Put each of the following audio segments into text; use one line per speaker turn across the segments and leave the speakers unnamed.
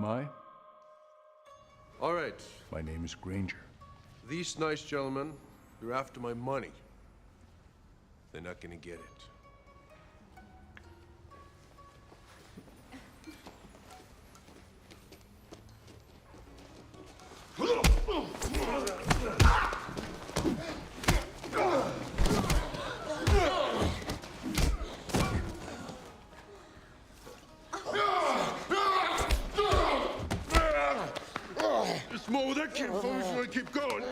Hi,
All right.
my name is Granger.
These nice gentlemen, they're after my money. They're not gonna get it. Just more with that kid before we want to keep going.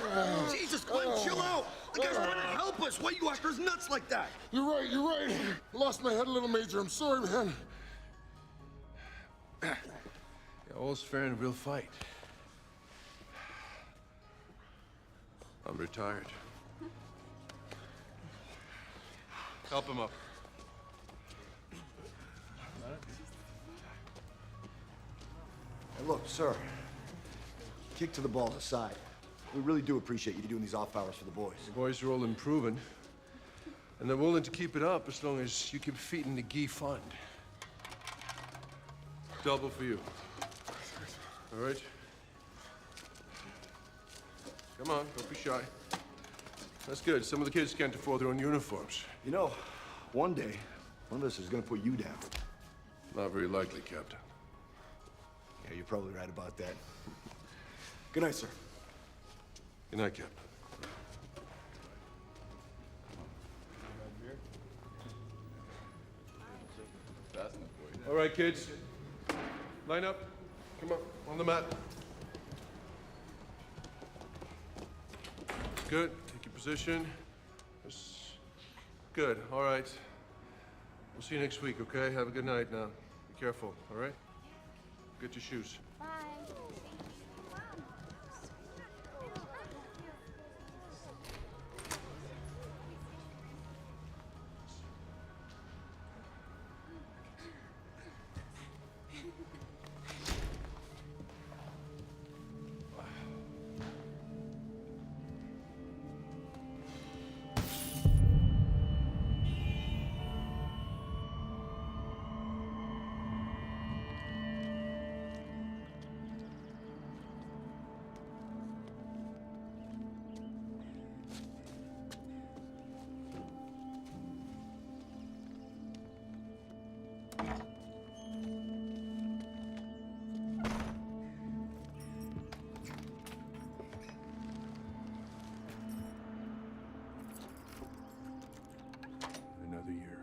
Jesus, Glenn, chill out. The guy's trying to help us. Why you after his nuts like that?
You're right. Lost my head a little, Major. I'm sorry, man.
Yeah, all's fair in a real fight. I'm retired. Help him up.
Hey, look, sir. Kick to the balls aside. We really do appreciate you doing these off hours for the boys.
The boys are all improving, and they're willing to keep it up as long as you keep feeding the Gee fund. Double for you. All right? Come on, don't be shy. That's good. Some of the kids can't afford their own uniforms.
You know, one day, one of us is gonna put you down.
Not very likely, Captain.
Yeah, you're probably right about that. Good night, sir.
Good night, Captain. All right, kids. Line up. Come on the mat. Good. Take your position. Good. All right. We'll see you next week, okay? Have a good night now. Be careful, all right? Get your shoes. Another year.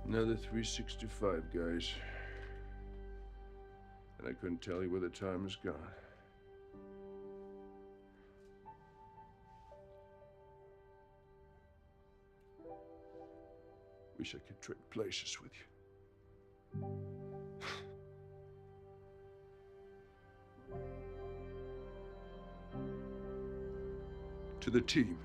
Another 365, guys. And I couldn't tell you where the time has gone. Wish I could trade places with you. To the team.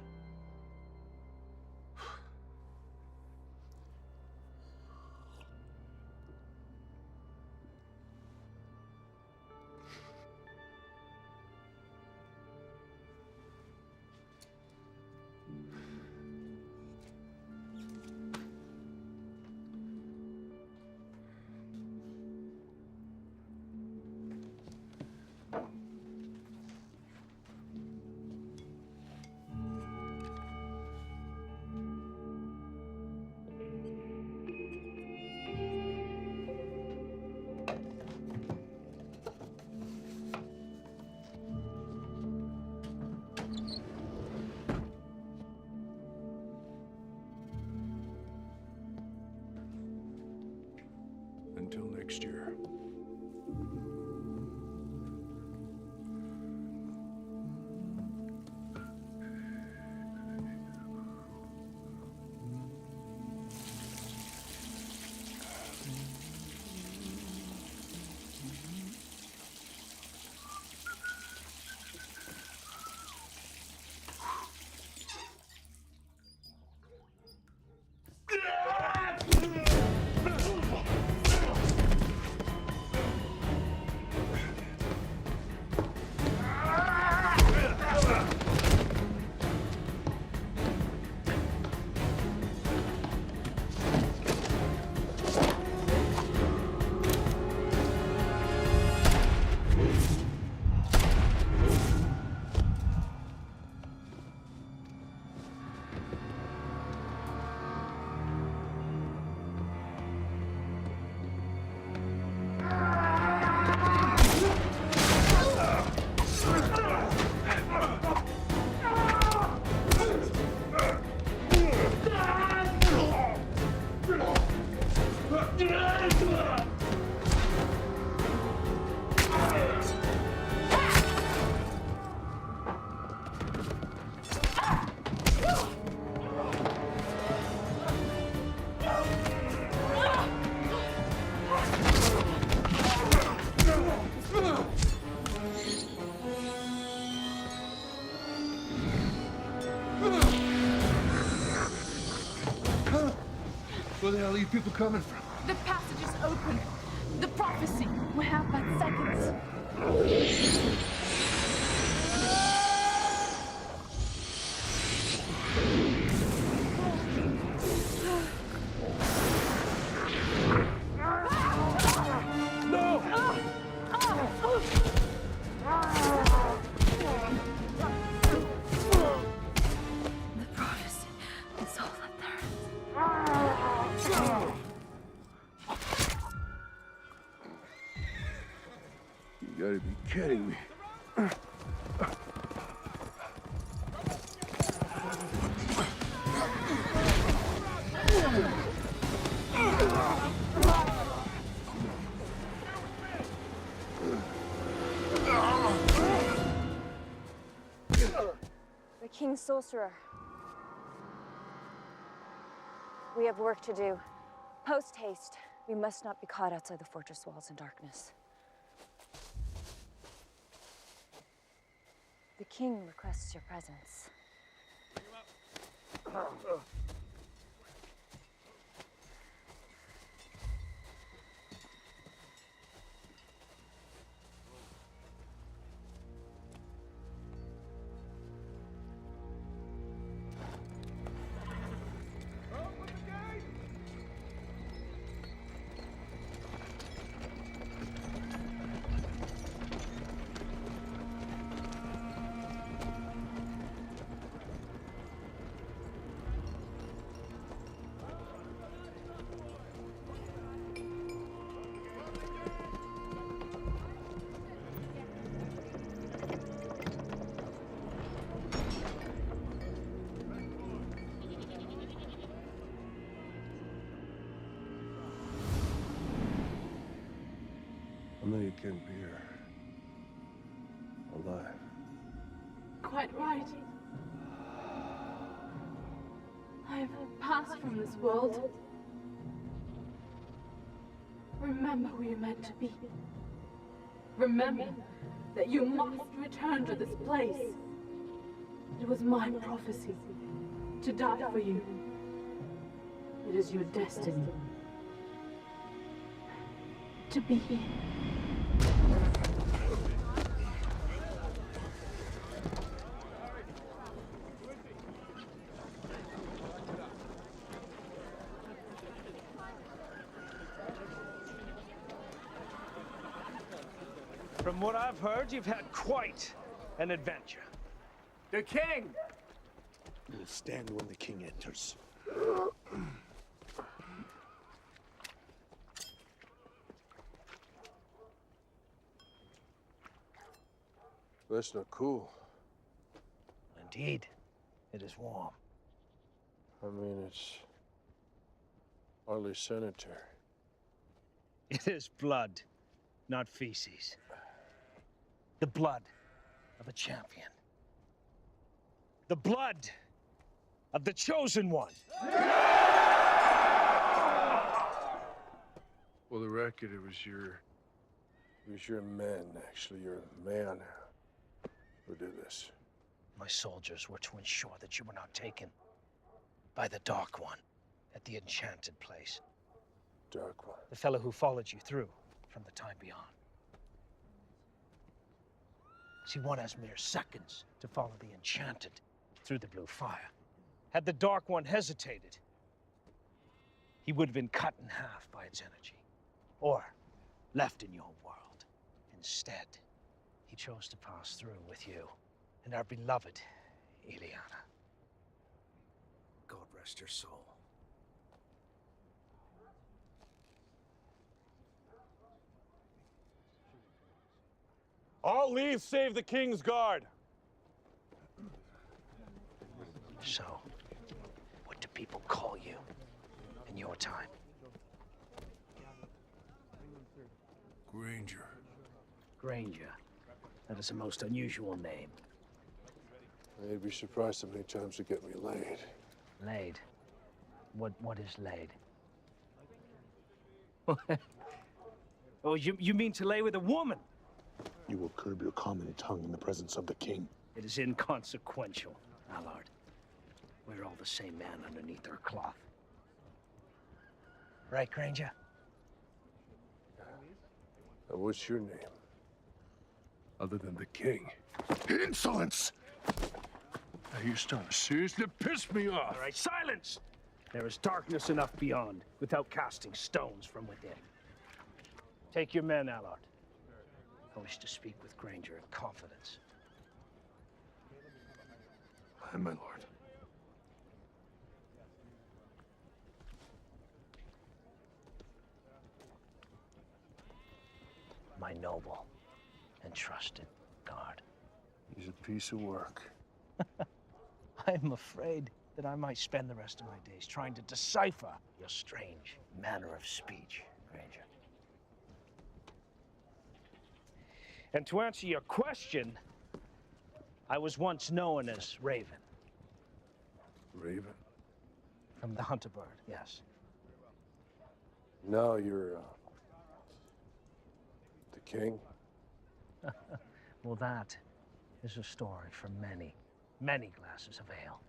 Until next year. Where the hell are you people coming from?
The passage is open. The prophecy. We have but seconds. The prophecy is all that there is.
You gotta be kidding me.
The King's Sorcerer. We have work to do. Post haste. We must not be caught outside the fortress walls in darkness. The King requests your presence.
can be here. Alive.
Quite right. I have passed from this world. Remember who you're meant to be. Remember that you must return to this place. It was my prophecy to die for you. It is your destiny to be here.
From what I've heard, you've had quite an adventure. The king!
We'll stand when the king enters.
That's not cool.
Indeed, it is warm.
I mean, it's hardly sanitary.
It is blood, not feces. The blood of a champion. The blood of the chosen one.
Well, the record, it was your men, actually, your man who did this.
My soldiers were to ensure that you were not taken by the Dark One at the enchanted place.
Dark One.
The fellow who followed you through from the time beyond. See, one has mere seconds to follow the enchanted through the blue fire. Had the Dark One hesitated, he would have been cut in half by its energy, or left in your world. Instead, he chose to pass through with you and our beloved Ileana. God rest her soul.
All leave save the king's guard.
So, what do people call you in your time?
Granger.
Granger. That is a most unusual name.
You'd be surprised how many times they get me laid.
Laid? What is laid? Oh, you mean to lay with a woman?
You will curb your common tongue in the presence of the king.
It is inconsequential, Allard. We're all the same man underneath our cloth. Right, Granger?
And what's your name? Other than the king.
Insolence!
Now you're starting to seriously piss me off.
All right, silence! There is darkness enough beyond without casting stones from within. Take your men, Allard. I wish to speak with Granger in confidence.
Aye, my lord.
My noble and trusted guard.
He's a piece of work.
I'm afraid that I might spend the rest of my days trying to decipher your strange manner of speech, Granger. And to answer your question, I was once known as Raven.
Raven?
From the hunter bird, yes.
Now you're, the king?
Well, that is a story for many, many glasses of ale.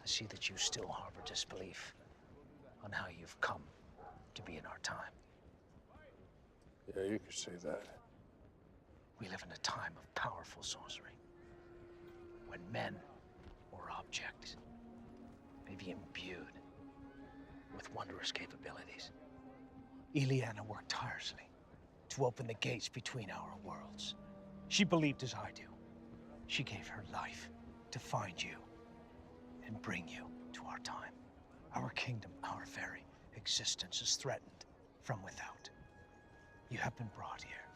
I see that you still harbor disbelief on how you've come to be in our time.
Yeah, you could say that.
We live in a time of powerful sorcery, when men or objects may be imbued with wondrous capabilities. Ileana worked tirelessly to open the gates between our worlds. She believed as I do. She gave her life to find you and bring you to our time. Our kingdom, our very existence is threatened from without. You have been brought here,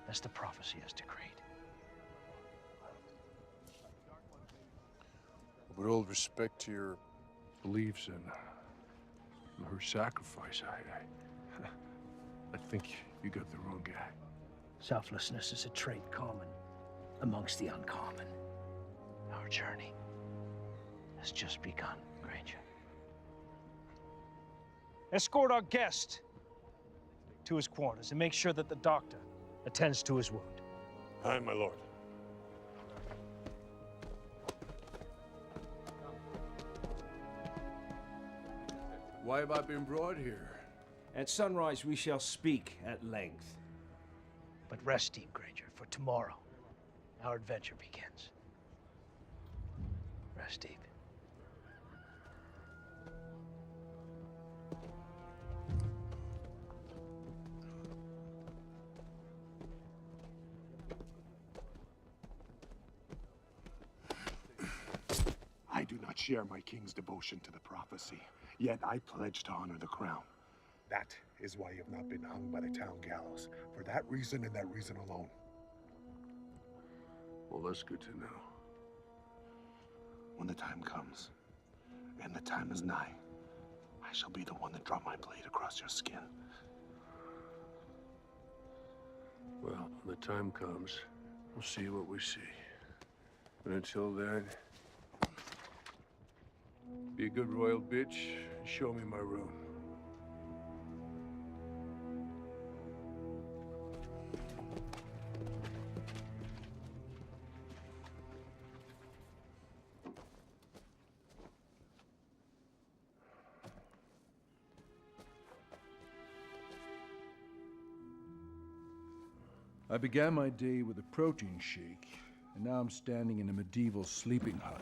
as the prophecy has decreed.
With all respect to your beliefs and Her sacrifice, I think you got the wrong guy.
Selflessness is a trait common amongst the uncommon. Our journey has just begun, Granger. Escort our guest to his quarters and make sure that the doctor attends to his wound.
Aye, my lord.
Why have I been brought here?
At sunrise, we shall speak at length.
But rest deep, Granger, for tomorrow, our adventure begins. Rest deep.
I do not share my king's devotion to the prophecy, yet I pledge to honor the crown. That is why you have not been hung by the town gallows. For that reason and that reason alone.
Well, that's good to know.
When the time comes, and the time is nigh, I shall be the one to draw my blade across your skin.
Well, when the time comes, we'll see what we see. But until then, be a good royal bitch and show me my room.
I began my day with a protein shake, and now I'm standing in a medieval sleeping hut.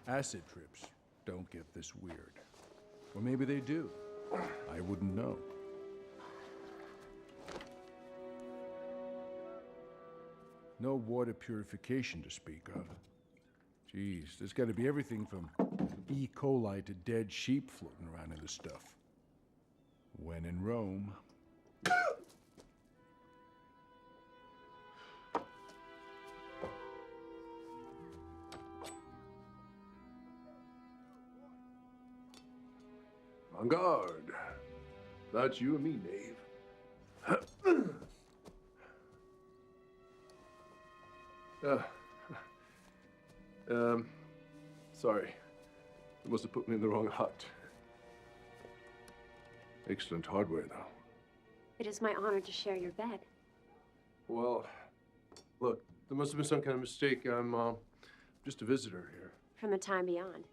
Acid trips don't get this weird. Or maybe they do. I wouldn't know. No water purification to speak of. Jeez, there's got to be everything from E. coli to dead sheep floating around in this stuff. When in Rome.
En garde. That's you and me, knave. Sorry. You must have put me in the wrong hut. Excellent hardware, though.
It is my honor to share your bed.
Well, look, there must have been some kind of mistake. I'm just a visitor here.
From the time beyond.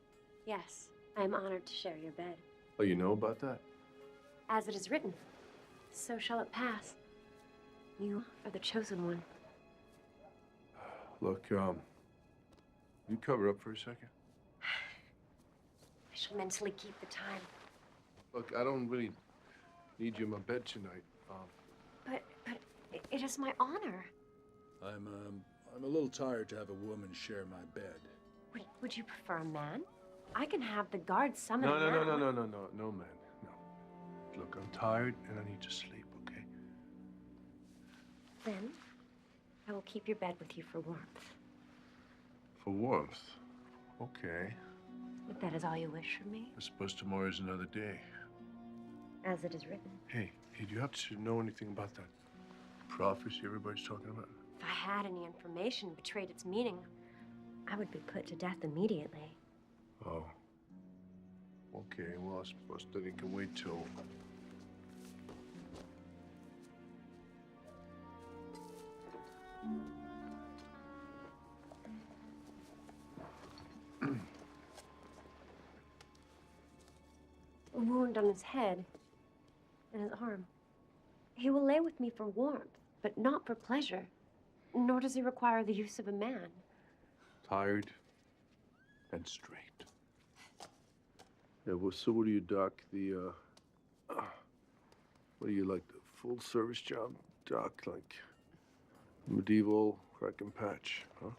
Yes, I am honored to share your bed.
Oh, you know about that?
As it is written, so shall it pass. You are the chosen one.
Look, you cover up for a second?
I shall mentally keep the time.
Look, I don't really need you in my bed tonight.
But it is my honor.
I'm a little tired to have a woman share my bed.
Would you prefer a man? I can have the guards summon
No,
him
no,
now.
no, man, no. Look, I'm tired and I need to sleep, okay?
Then, I will keep your bed with you for warmth.
For warmth? Okay.
If that is all you wish from me.
I suppose tomorrow's another day.
As it is written.
Hey, do you happen to know anything about that prophecy everybody's talking about?
If I had any information that betrayed its meaning, I would be put to death immediately.
Oh. Okay, well, I suppose that it can wait till...
A wound on his head and his arm. He will lay with me for warmth, but not for pleasure. Nor does he require the use of a man.
Tired and straight. Yeah, well, so what do you, Doc? What do you like, the full service job, Doc? Like medieval crack and patch, huh?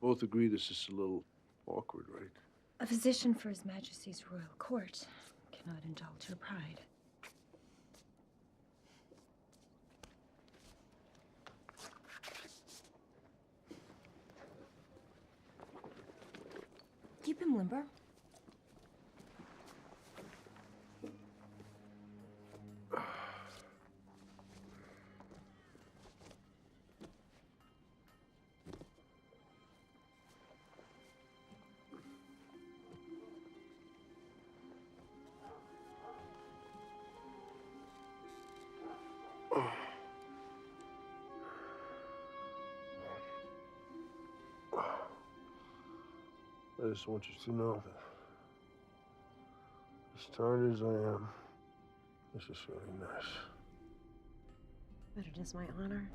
Both agree this is a little awkward, right?
A physician for His Majesty's royal court cannot indulge her pride. Keep him limber.
I just want you to know that as tired as I am, this is really nice.
But it is my honor.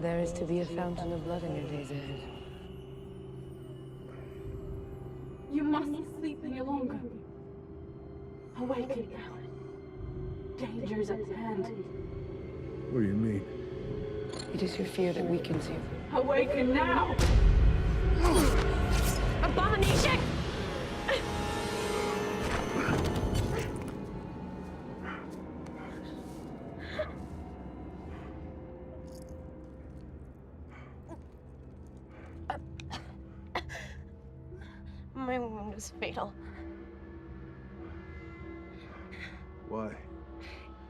There is to be a fountain of blood in your days ahead. You mustn't sleep any longer. Awaken now. Danger's at hand.
What do you mean?
It is your fear that weakens you. Awaken now!
Abomination! My wound is fatal.
Why?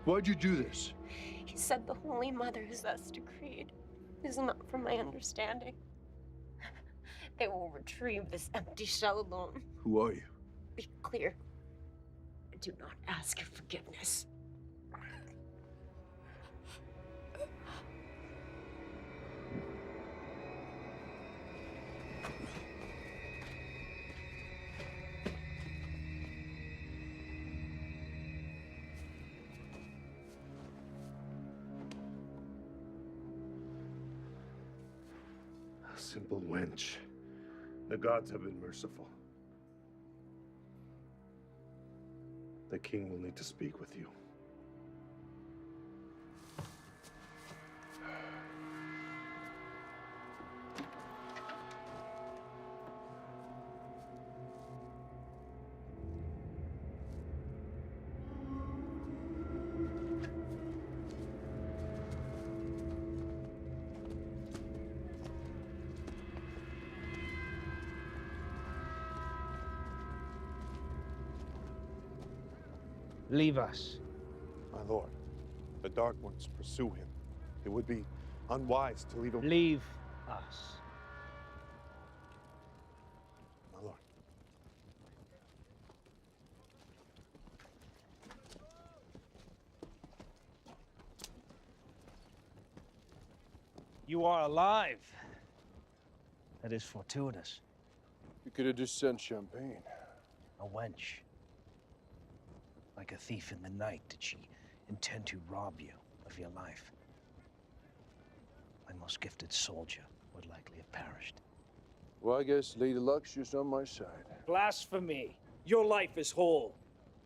Why'd you do this?
He said the Holy Mother has thus decreed. Is not from my understanding. They will retrieve this empty shell alone.
Who are you?
Be clear. I do not ask your forgiveness.
Simple wench. The gods have been merciful. The king will need to speak with you.
Leave us.
My lord, the Dark Ones pursue him. It would be unwise to leave him.
Leave us.
My lord.
You are alive. That is fortuitous.
You could have just sent champagne.
A wench. Like a thief in the night, did she intend to rob you of your life? My most gifted soldier would likely have perished.
Well, I guess Lady Luck's just on my side.
Blasphemy. Your life is whole,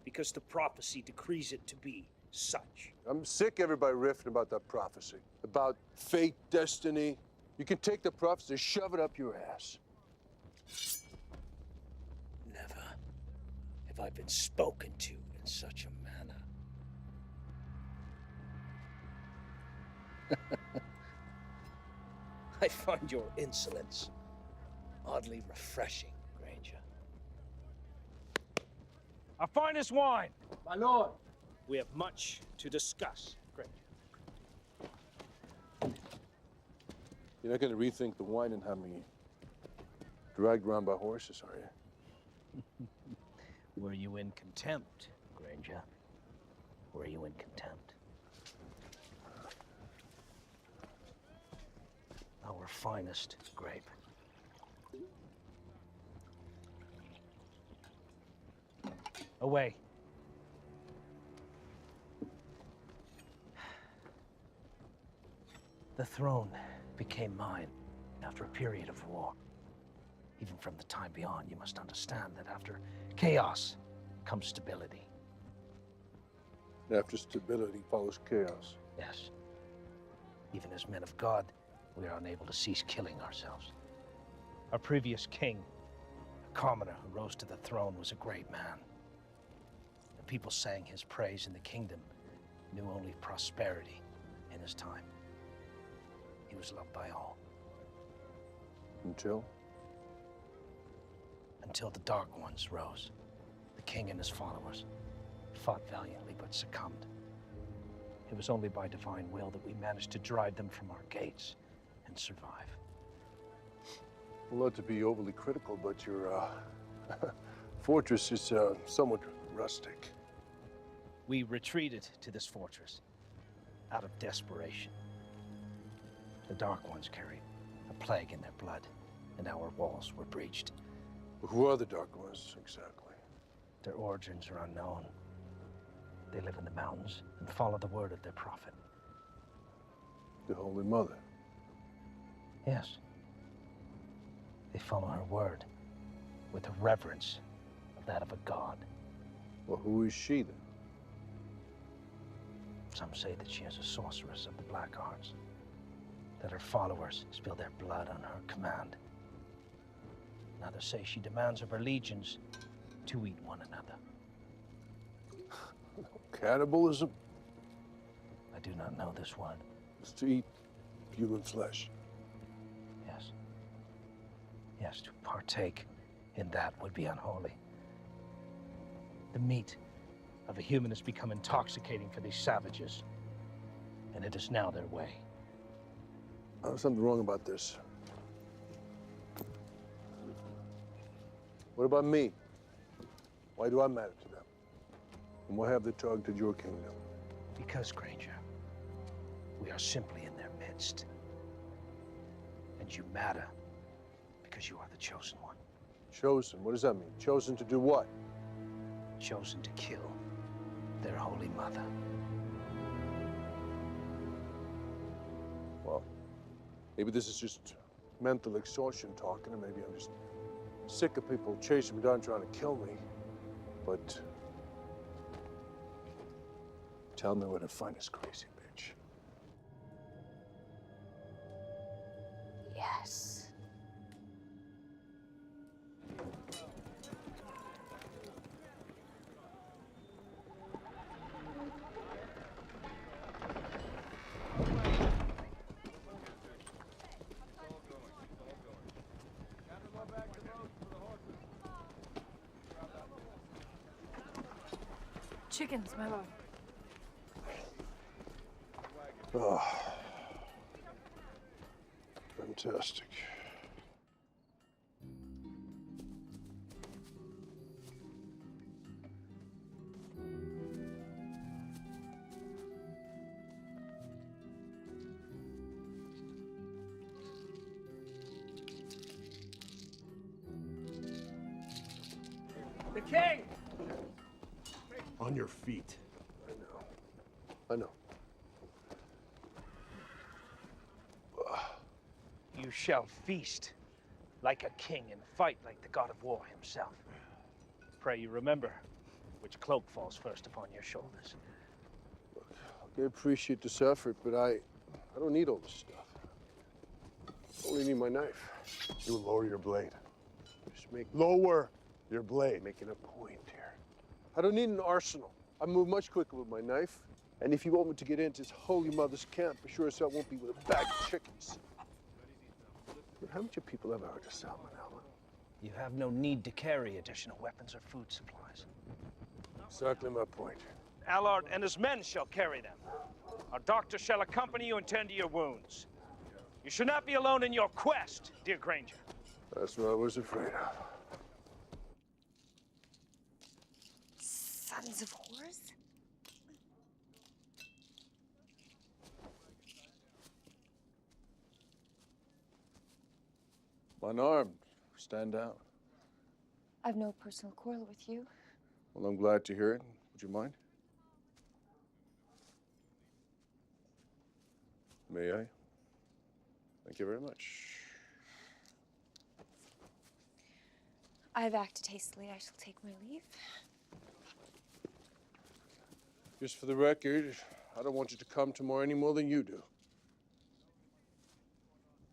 because the prophecy decrees it to be such.
I'm sick of everybody riffing about that prophecy. About fate, destiny. You can take the prophecy, shove it up your ass.
Never have I been spoken to in such a manner. I find your insolence oddly refreshing, Granger. Our finest wine!
My lord!
We have much to discuss, Granger.
You're not gonna rethink the wine and have me dragged around by horses, are you?
Were you in contempt, Granger? Were you in contempt? Our finest grape. Away. The throne became mine after a period of war. Even from the time beyond, you must understand that after chaos comes stability.
After stability follows chaos.
Yes. Even as men of God, we are unable to cease killing ourselves. Our previous king, a commoner who rose to the throne, was a great man. The people sang his praise, and the kingdom knew only prosperity in his time. He was loved by all.
Until?
Until the Dark Ones rose. The king and his followers fought valiantly but succumbed. It was only by divine will that we managed to drive them from our gates and survive.
Well, not to be overly critical, but your fortress is somewhat rustic.
We retreated to this fortress out of desperation. The Dark Ones carried a plague in their blood, and our walls were breached.
Who are the Dark Ones, exactly?
Their origins are unknown. They live in the mountains and follow the word of their prophet.
The Holy Mother?
Yes. They follow her word with a reverence of that of a god.
Well, who is she, then?
Some say that she is a sorceress of the black arts, that her followers spill their blood on her command. And others say she demands of her legions to eat one another.
Cannibalism?
I do not know this word.
It's to eat human flesh.
Yes. Yes, to partake in that would be unholy. The meat of a human has become intoxicating for these savages, and it is now their way.
There's something wrong about this. What about me? Why do I matter to them? And why have they targeted your kingdom?
Because, Granger, we are simply in their midst. And you matter because you are the chosen one.
Chosen? What does that mean? Chosen to do what?
Chosen to kill their holy mother.
Well, maybe this is just mental exhaustion talking, or maybe I'm just sick of people chasing me down trying to kill me. But tell me where to find this crazy bitch.
Yes.
Chickens, my lord.
Oh, fantastic.
The king!
On your feet.
I know.
You shall feast like a king and fight like the god of war himself. Pray you remember which cloak falls first upon your shoulders.
Look, I appreciate this effort, but I don't need all this stuff. I only need my knife.
You lower your blade.
Just make
Lower your blade.
making a point here. I don't need an arsenal. I move much quicker with my knife. And if you want me to get into this holy mother's camp, be sure as hell won't be with a bag of chickens. But how much of people ever heard of salmonella?
You have no need to carry additional weapons or food supplies.
Exactly my point.
Allard and his men shall carry them. Our doctor shall accompany you and tend to your wounds. You should not be alone in your quest, dear Granger.
That's what I was afraid of.
Sons of whores?
Unarmed. Stand down.
I've no personal quarrel with you.
Well, I'm glad to hear it. Would you mind? May I? Thank you very much.
I've acted hastily. I shall take my leave.
Just for the record, I don't want you to come tomorrow any more than you do.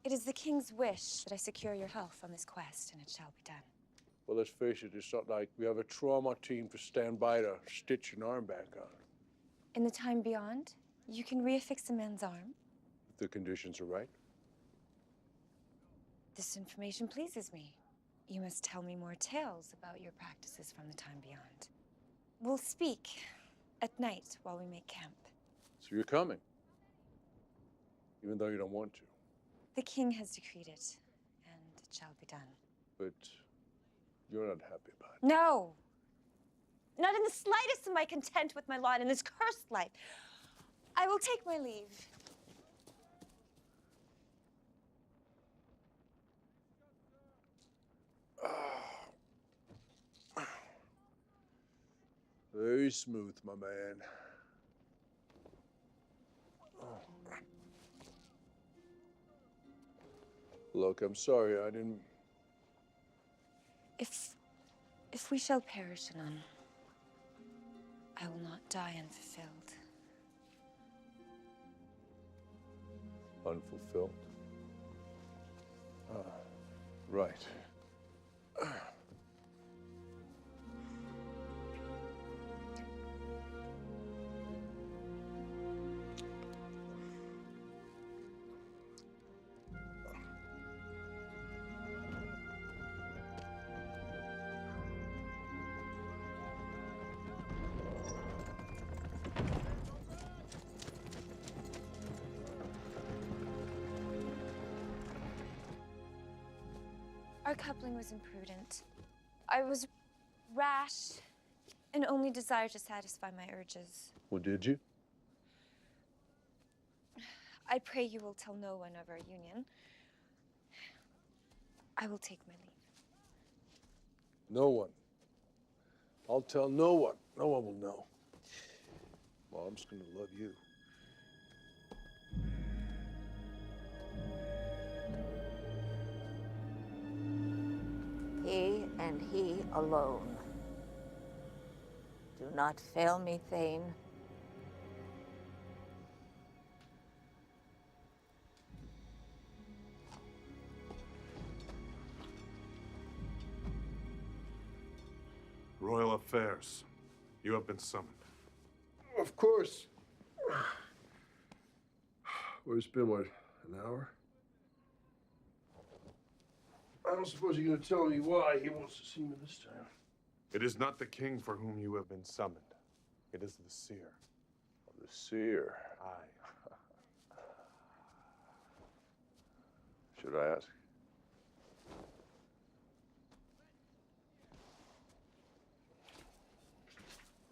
It is the king's wish that I secure your health on this quest, and it shall be done.
Well, let's face it, it's not like we have a trauma team to stand by to stitch an arm back on.
In the time beyond, you can reaffix a man's arm.
If the conditions are right.
This information pleases me. You must tell me more tales about your practices from the time beyond. We'll speak at night while we make camp.
So you're coming? Even though you don't want to?
The king has decreed it, and it shall be done.
But you're not happy about it.
No! Not in the slightest am I content with my lot in this cursed life. I will take my leave.
Very smooth, my man. Look, I'm sorry, I didn't...
If we shall perish, none, I will not die unfulfilled.
Unfulfilled? Right.
Our coupling was imprudent. I was rash and only desired to satisfy my urges.
Well, did you?
I pray you will tell no one of our union. I will take my leave.
No one. I'll tell no one. No one will know. Mom's gonna love you.
He and he alone. Do not fail me, Thane.
Royal affairs. You have been summoned.
Of course. Well, it's been, what, an hour? I don't suppose you're going to tell me why he wants to see me this time.
It is not the king for whom you have been summoned. It is the seer.
Oh, the seer.
Aye.
Should I ask?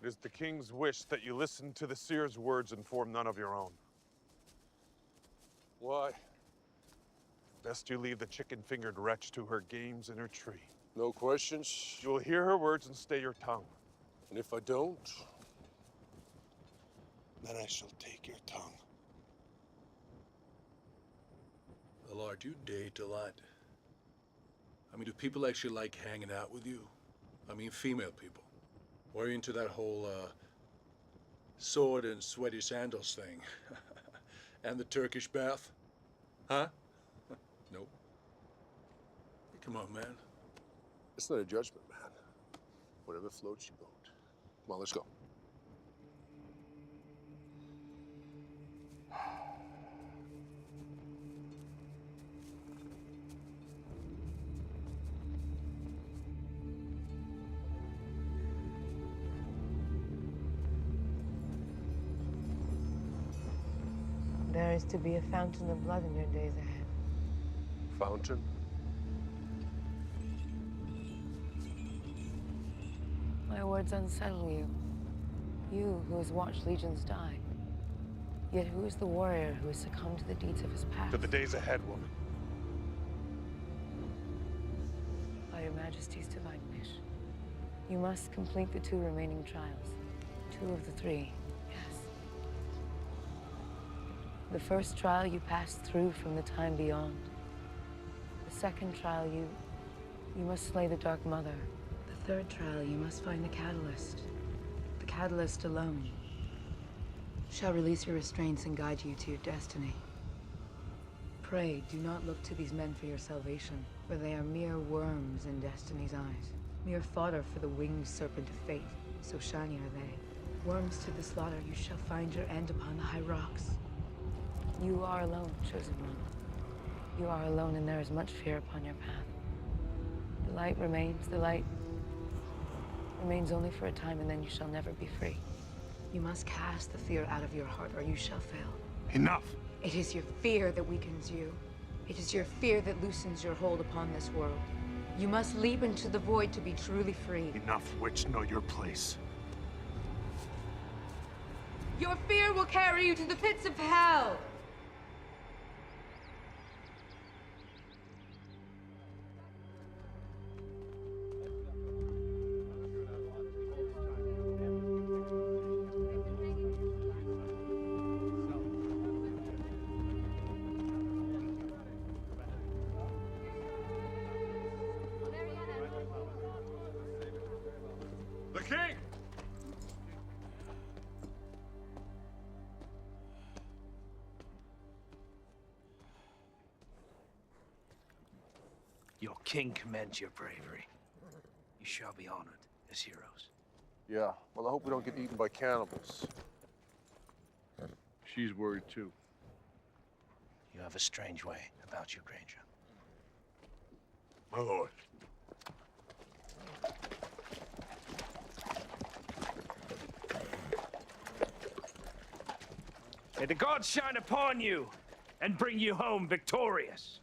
It is the king's wish that you listen to the seer's words and form none of your own.
Why?
Best you leave the chicken-fingered wretch to her games in her tree.
No questions?
You will hear her words and stay your tongue.
And if I don't?
Then I shall take your tongue.
Well, Lord, you date a lot. I mean, do people actually like hanging out with you? I mean, female people. Or are you into that whole, sword and sweaty sandals thing? And the Turkish bath? Huh? Nope. Come on, man.
It's not a judgment, man. Whatever floats your boat. Come on, let's go.
There is to be a fountain of blood in your days ahead.
Fountain?
My words unsettle you. You who has watched legions die. Yet who is the warrior who has succumbed to the deeds of his past?
To the days ahead, woman.
By your Majesty's divine wish. You must complete the 2 remaining trials. 2 of the 3, yes. The first trial you passed through from the time beyond. The second trial you must slay the Dark Mother. The third trial you must find the Catalyst. The Catalyst alone shall release your restraints and guide you to your destiny. Pray, do not look to these men for your salvation, for they are mere worms in Destiny's eyes.
Mere fodder for the winged serpent of fate, so shiny are they. Worms to the slaughter, you shall find your end upon the high rocks. You are alone, chosen one. You are alone, and there is much fear upon your path. The light remains, the light remains only for a time, and then you shall never be free. You must cast the fear out of your heart, or you shall fail.
Enough!
It is your fear that weakens you. It is your fear that loosens your hold upon this world. You must leap into the void to be truly free.
Enough, witch. Know your place.
Your fear will carry you to the pits of hell!
The king!
Your king commends your bravery. You shall be honored as heroes.
Yeah, well, I hope we don't get eaten by cannibals.
She's worried too.
You have a strange way about you, Granger.
My lord.
May the gods shine upon you and bring you home victorious.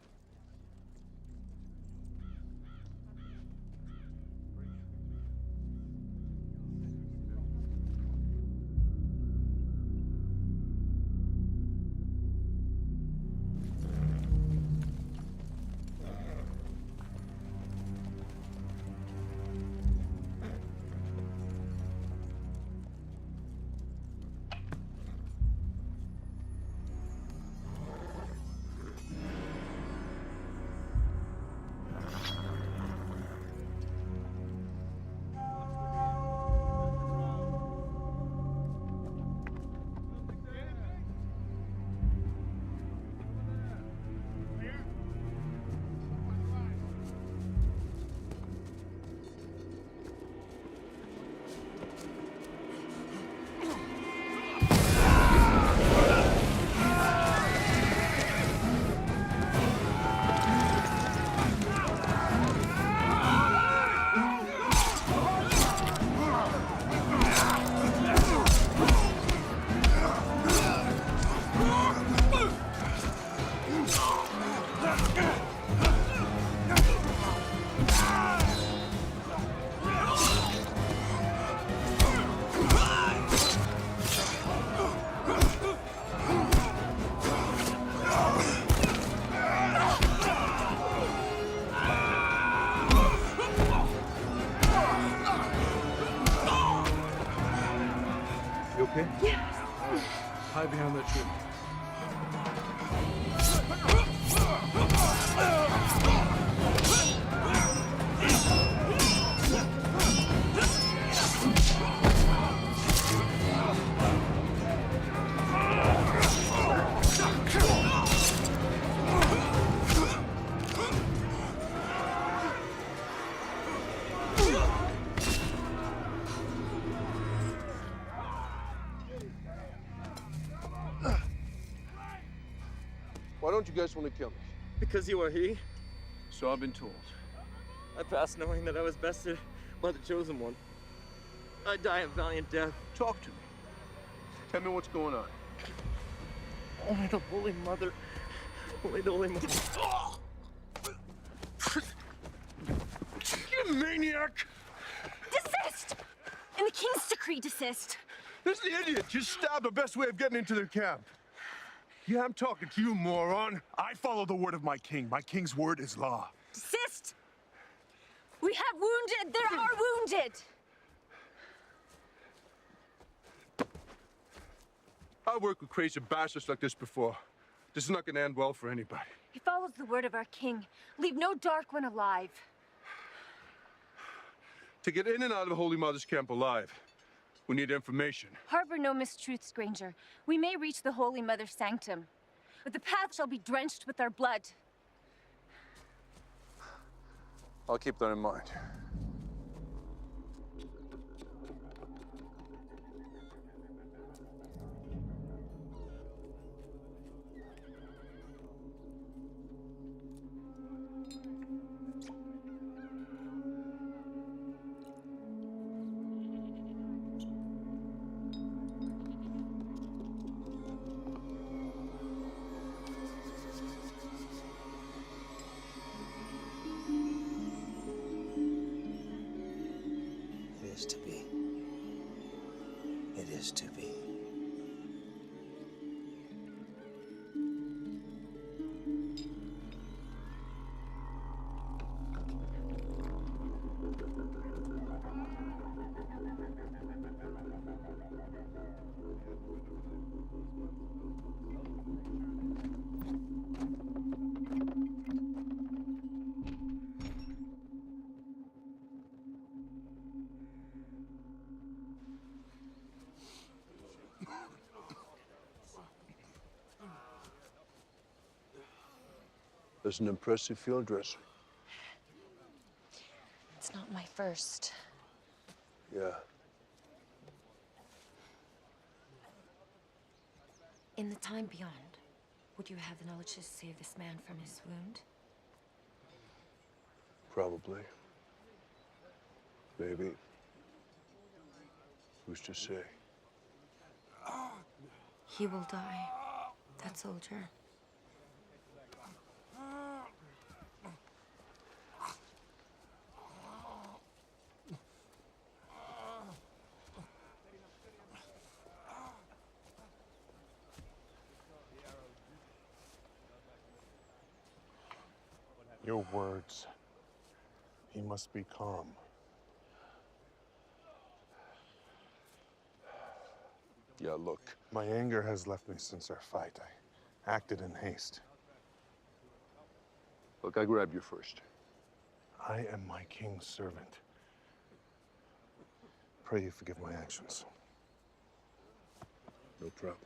Okay?
Yes.
Hide behind that tree.
Why don't you guys want to kill me?
Because you are he,
So I've been told.
I pass knowing that I was bested by the Chosen One. I die a valiant death.
Talk to me. Tell me what's going on.
Only the Holy Mother. Only the Holy Mother.
You maniac!
Desist! In the King's decree, desist.
This idiot just stabbed the best way of getting into their camp. Yeah, I'm talking to you, moron. I follow the word of my king. My king's word is law.
Desist! We have wounded. There are wounded.
I've worked with crazy bastards like this before. This is not gonna end well for anybody.
He follows the word of our king. Leave no dark one alive.
To get in and out of the Holy Mother's camp alive, we need information.
Harbor no mistruths, Granger. We may reach the Holy Mother's sanctum, but the path shall be drenched with our blood.
I'll keep that in mind. That's an impressive field dressing.
It's not my first.
Yeah.
In the time beyond, would you have the knowledge to save this man from his wound?
Probably. Maybe. Who's to say?
He will die, that soldier.
Your words. He must be calm.
Yeah, look.
My anger has left me since our fight. I acted in haste.
Look, I grabbed you first.
I am my king's servant. Pray you forgive my actions.
No problem.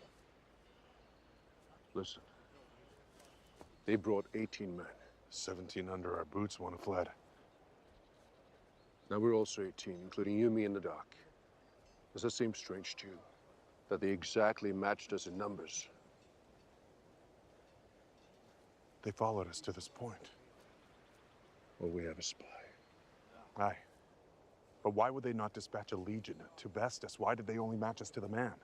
Listen. They brought 18 men.
17 under our boots, one fled.
Now we're also 18, including you, me, and the doc. Does that seem strange to you? That they exactly matched us in numbers?
They followed us to this point.
Well, we have a spy.
Aye. But why would they not dispatch a legion to best us? Why did they only match us to the man?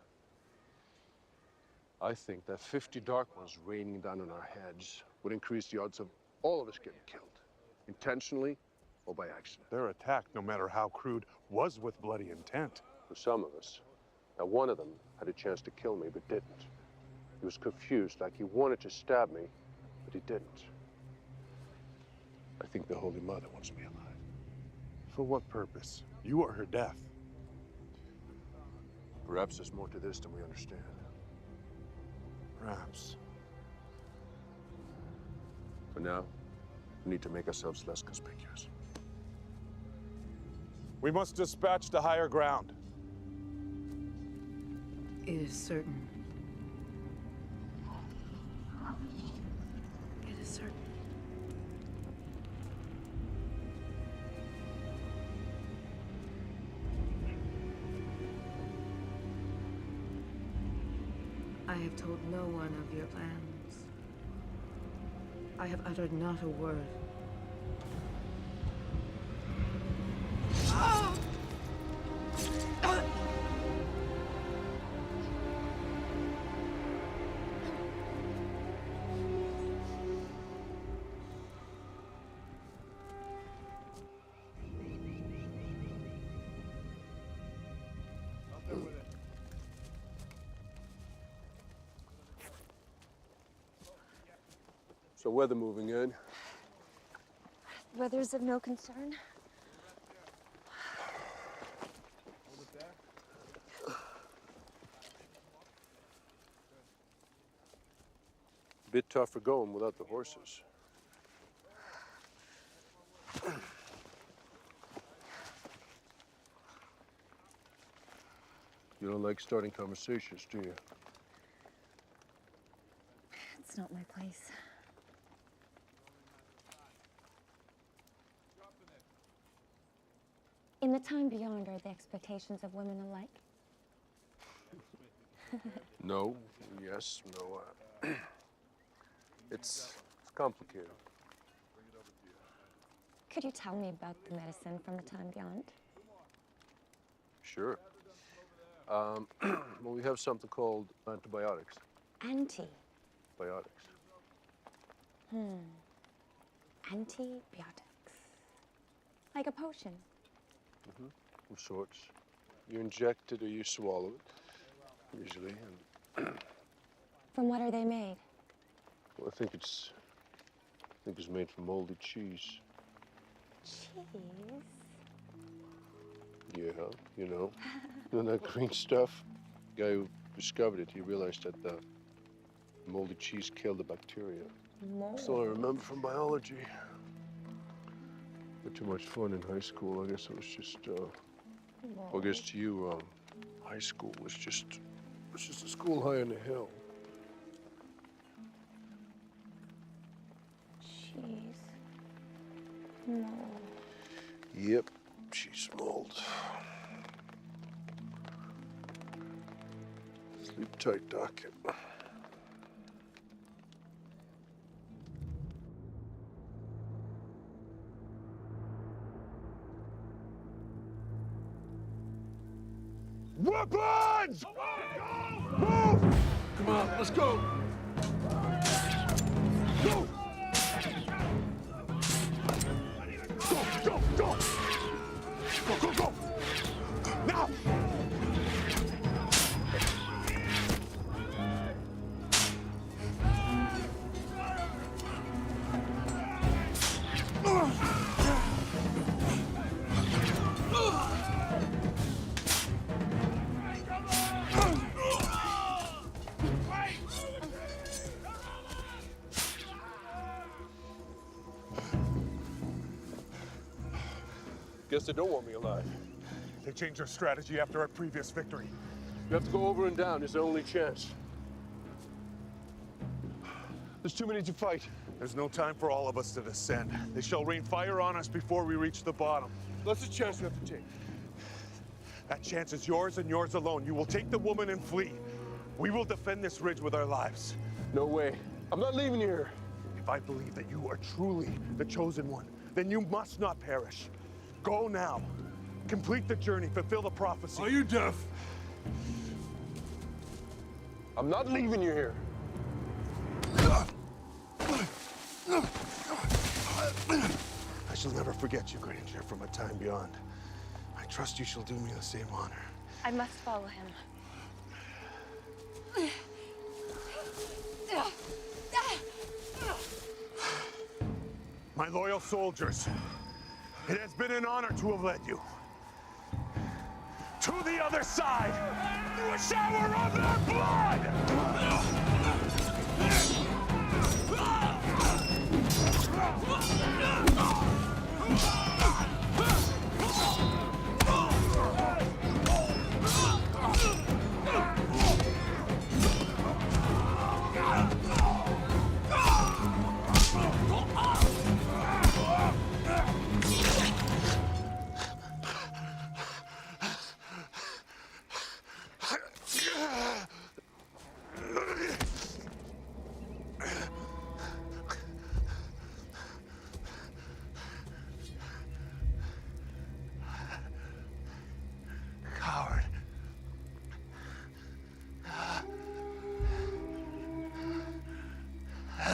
I think that 50 Dark Ones raining down on our heads would increase the odds of all of us getting killed. Intentionally or by accident.
Their attack, no matter how crude, was with bloody intent.
For some of us. Now, one of them had a chance to kill me, but didn't. He was confused, like he wanted to stab me, but he didn't. I think the Holy Mother wants me alive.
For what purpose? You are her death.
Perhaps there's more to this than we understand.
Perhaps.
For now, we need to make ourselves less conspicuous.
We must dispatch to higher ground.
It is certain. It is certain. I have told no one of your plans. I have uttered not a word.
So weather moving in.
Weather's of no concern.
A bit tougher going without the horses. You don't like starting conversations, do you?
It's not my place. In the time beyond, are the expectations of women alike?
No, yes, no. It's complicated.
Could you tell me about the medicine from the time beyond?
Sure. Well, we have something called antibiotics.
Antibiotics. Antibiotics. Like a potion.
Of sorts. You inject it or you swallow it, usually. And
From what are they made?
well, I think it's made from moldy cheese.
Cheese?
Yeah, you know that green stuff. Guy who discovered it, he realized that the moldy cheese killed the bacteria.
Mold.
That's all I remember from biology. Had too much fun in high school. I guess it was just, well, I guess to you, high school was just a school high on a hill.
Cheese. Mold.
Yep, she's mold. Sleep tight, Doc. Weapons! Move! Come on, let's go! Go! Go, go, go! Go, go, go! Now! Guess they don't want me alive.
They changed their strategy after our previous victory.
You have to go over and down. It's the only chance. There's too many to fight.
There's no time for all of us to descend. They shall rain fire on us before we reach the bottom.
That's a chance we have to take.
That chance is yours and yours alone. You will take the woman and flee. We will defend this ridge with our lives.
No way. I'm not leaving you here.
If I believe that you are truly the chosen one, then you must not perish. Go now. Complete the journey. Fulfill the prophecy.
Are you deaf? I'm not leaving you here.
I shall never forget you, Granger, from a time beyond. I trust you shall do me the same honor.
I must follow him.
My loyal soldiers, it has been an honor to have led you to the other side through a shower of their blood!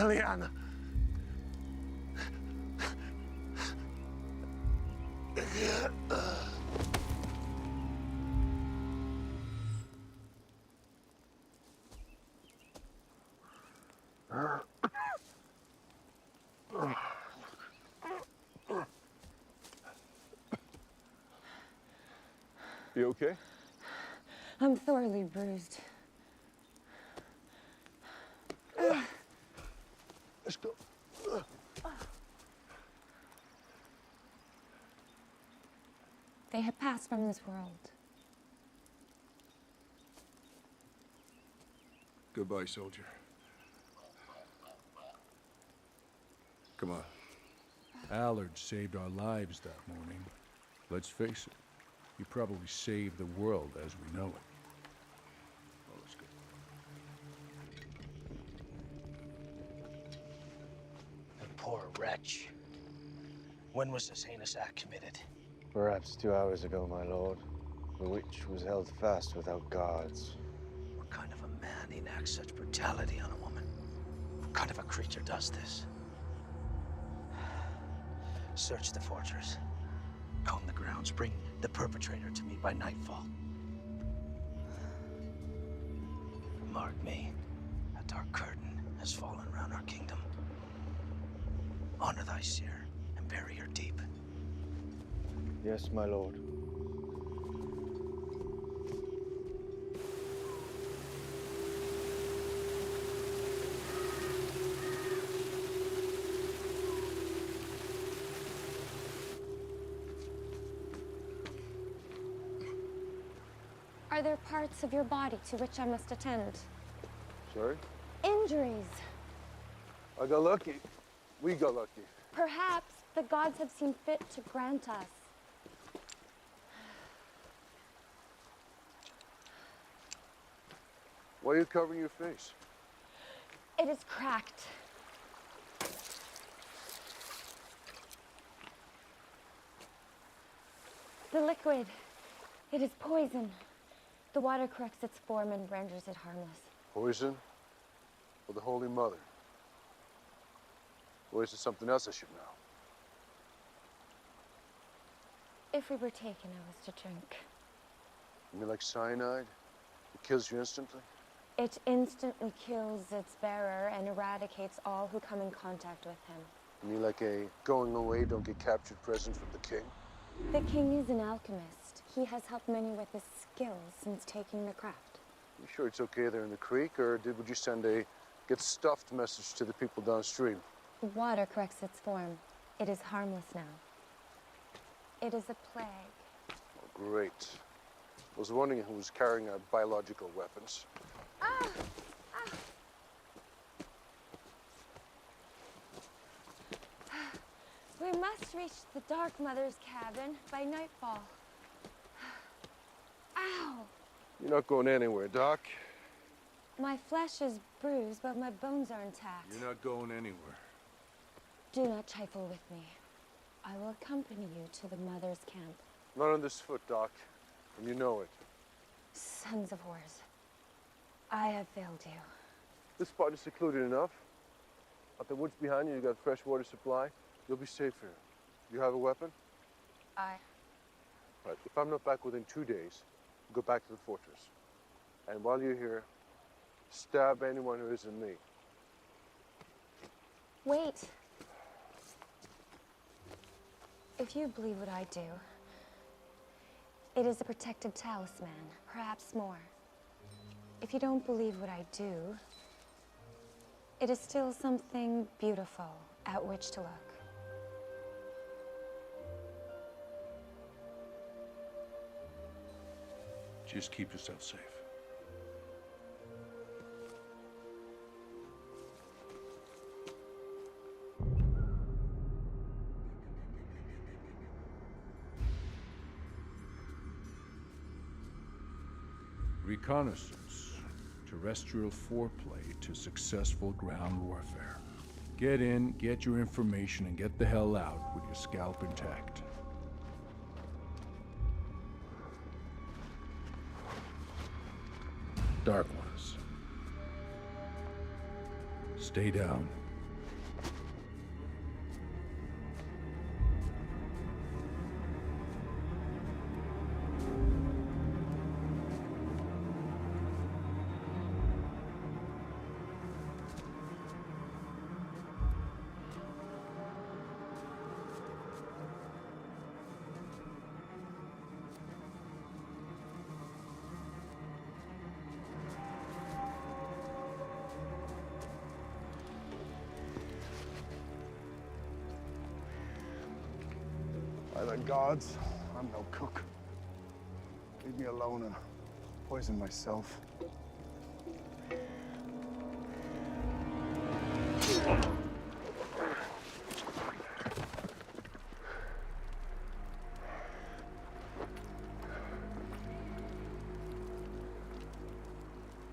Eliana.
You okay?
I'm thoroughly bruised.
Let's go.
They have passed from this world.
Goodbye, soldier. Come on. Allard saved our lives that morning. Let's face it, he probably saved the world as we know it. Oh, let's go.
The poor wretch. When was this heinous act committed?
Perhaps 2 hours ago, my lord. The witch was held fast without guards.
What kind of a man enacts such brutality on a woman? What kind of a creature does this? Search the fortress. Comb the grounds. Bring the perpetrator to me by nightfall. Mark me. A dark curtain has fallen around our kingdom. Honor thy seer and bury her deep.
Yes, my lord.
Are there parts of your body to which I must attend?
Sorry?
Injuries.
I got lucky. We got lucky.
Perhaps the gods have seen fit to grant us.
Why are you covering your face?
It is cracked. The liquid, it is poison. The water corrects its form and renders it harmless.
Poison? Or the Holy Mother? Or is it something else I should know?
If we were taken, I was to drink.
You mean like cyanide? It kills you instantly?
It instantly kills its bearer and eradicates all who come in contact with him.
You mean like a going away, don't get captured present from the king?
The king is an alchemist. He has helped many with his skills since taking the craft.
You sure it's okay there in the creek, or would you send a get stuffed message to the people downstream?
The water corrects its form. It is harmless now. It is a plague.
Oh, great. I was wondering who was carrying out biological weapons.
Ah! We must reach the Dark Mother's cabin by nightfall. Ow!
You're not going anywhere, Doc.
My flesh is bruised, but my bones are intact.
You're not going anywhere.
Do not trifle with me. I will accompany you to the Mother's camp.
Not on this foot, Doc. And you know it.
Sons of whores. I have failed you.
This spot is secluded enough. Up the woods behind you, you got fresh water supply. You'll be safe here. You have a weapon?
I...
Right. If I'm not back within 2 days, go back to the fortress. And while you're here, stab anyone who isn't me.
Wait. If you believe what I do, it is a protected talisman, perhaps more. If you don't believe what I do, it is still something beautiful at which to look.
Just keep yourself safe. Reconnaissance. Terrestrial foreplay to successful ground warfare. Get in, get your information, and get the hell out with your scalp intact. Dark ones. Stay down.
By the gods, I'm no cook. Leave me alone and poison myself.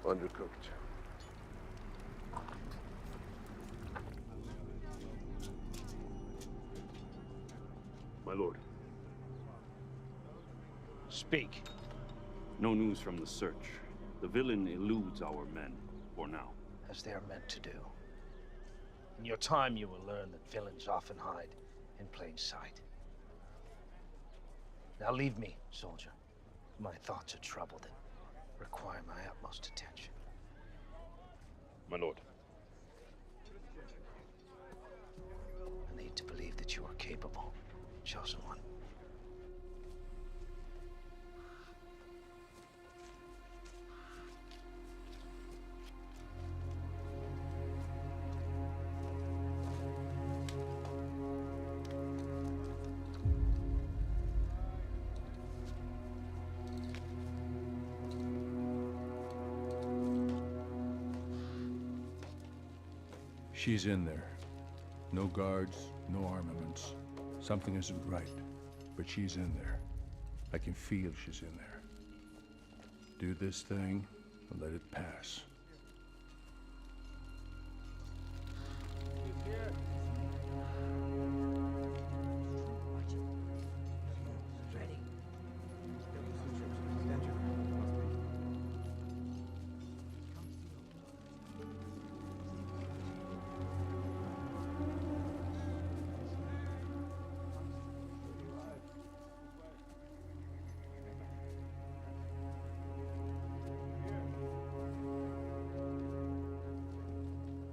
Undercooked.
My lord.
Speak.
No news from the search. The villain eludes our men, for now.
As they are meant to do.
In your time, you will learn that villains often hide in plain sight. Now leave me, soldier. My thoughts are troubled and require my utmost attention.
My lord.
I need to believe that you are capable, chosen one.
She's in there. No guards, no armaments. Something isn't right, but she's in there. I can feel she's in there. Do this thing and let it pass.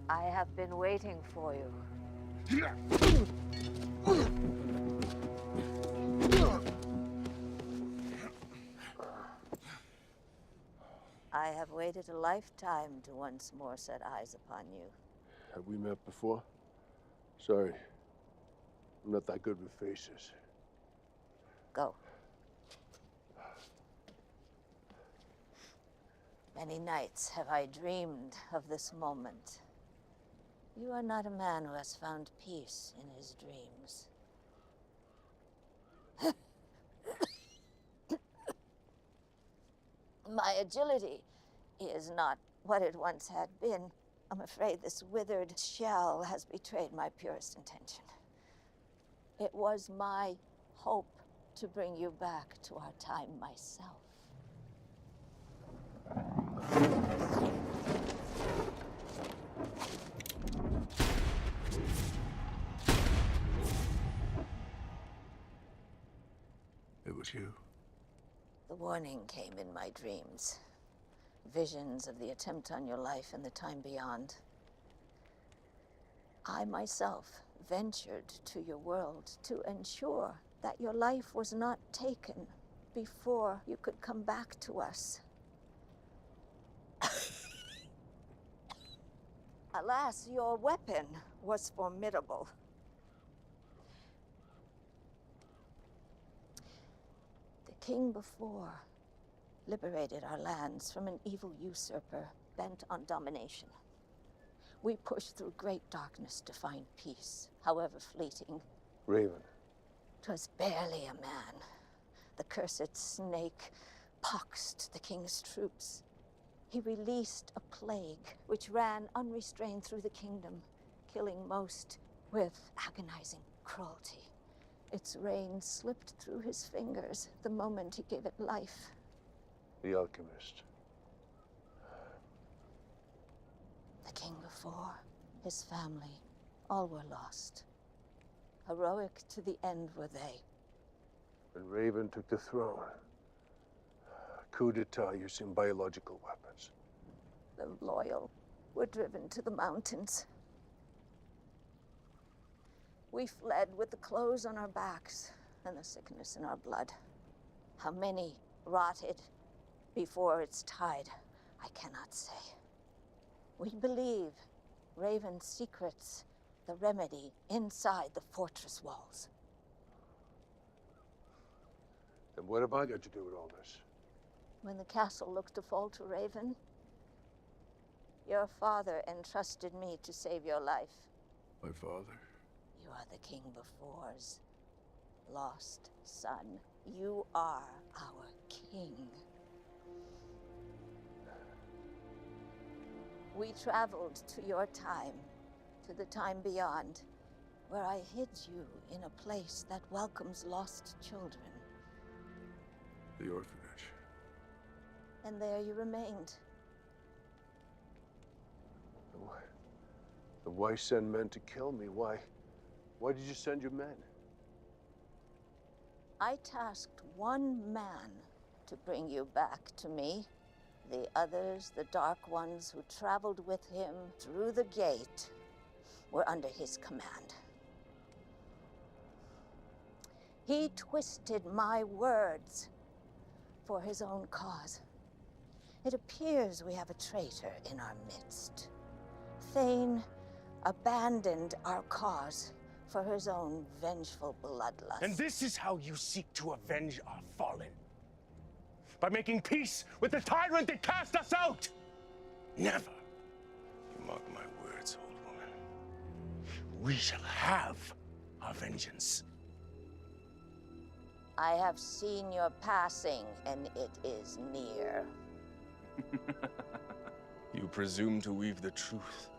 I have been waiting for you. I have waited a lifetime to once more set eyes upon you.
Have we met before? Sorry. I'm not that good with faces.
Go. Many nights have I dreamed of this moment. You are not a man who has found peace in his dreams. My agility is not what it once had been. I'm afraid this withered shell has betrayed my purest intention. It was my hope to bring you back to our time myself.
It was you.
The warning came in my dreams. Visions of the attempt on your life in the time beyond. I myself ventured to your world to ensure that your life was not taken before you could come back to us. Alas, your weapon was formidable. The king before liberated our lands from an evil usurper bent on domination. We pushed through great darkness to find peace, however fleeting.
Raven.
'Twas barely a man. The cursed snake poxed the king's troops. He released a plague which ran unrestrained through the kingdom, killing most with agonizing cruelty. Its reign slipped through his fingers the moment he gave it life.
The alchemist.
The king before, his family, all were lost. Heroic to the end were they.
When Raven took the throne, coup d'etat using biological weapons.
The loyal were driven to the mountains. We fled with the clothes on our backs and the sickness in our blood. How many rotted before its tide, I cannot say. We believe Raven's secrets, the remedy inside the fortress walls.
Then what have I got to do with all this?
When the castle looked to fall to Raven, your father entrusted me to save your life.
My father?
You are the king before's lost son. You are our king. We traveled to your time, to the time beyond, where I hid you in a place that welcomes lost children.
The orphanage.
And there you remained.
Why send men to kill me? Why did you send your men?
I tasked one man to bring you back to me. The others, the Dark Ones who traveled with him through the gate, were under his command. He twisted my words for his own cause. It appears we have a traitor in our midst. Thane abandoned our cause for his own vengeful bloodlust.
And this is how you seek to avenge our fallen? By making peace with the tyrant that cast us out? Never. You mark my words, old woman. We shall have our vengeance.
I have seen your passing, and it is near.
You presume to weave the truth,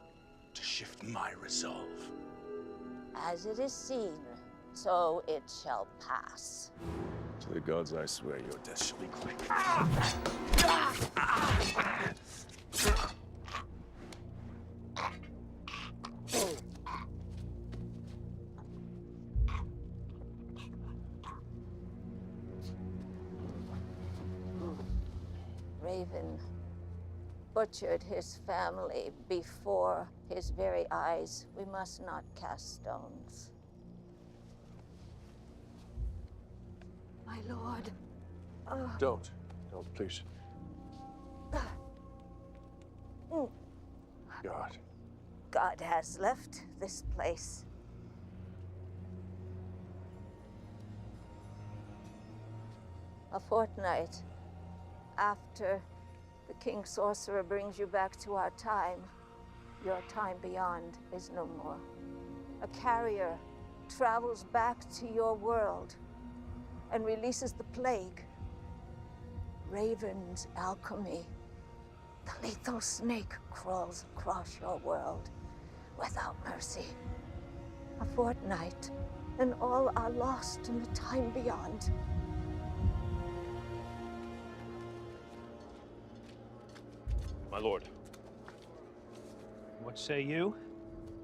to shift my resolve.
As it is seen, so it shall pass.
To the gods I swear your death shall be quick.
Raven butchered his family before his very eyes. We must not cast stones. My lord.
Don't, please. God.
God has left this place. A fortnight after the King Sorcerer brings you back to our time, your time beyond is no more. A carrier travels back to your world and releases the plague. Raven's alchemy. The lethal snake crawls across your world without mercy. A fortnight, and all are lost in the time beyond.
My lord,
What say you?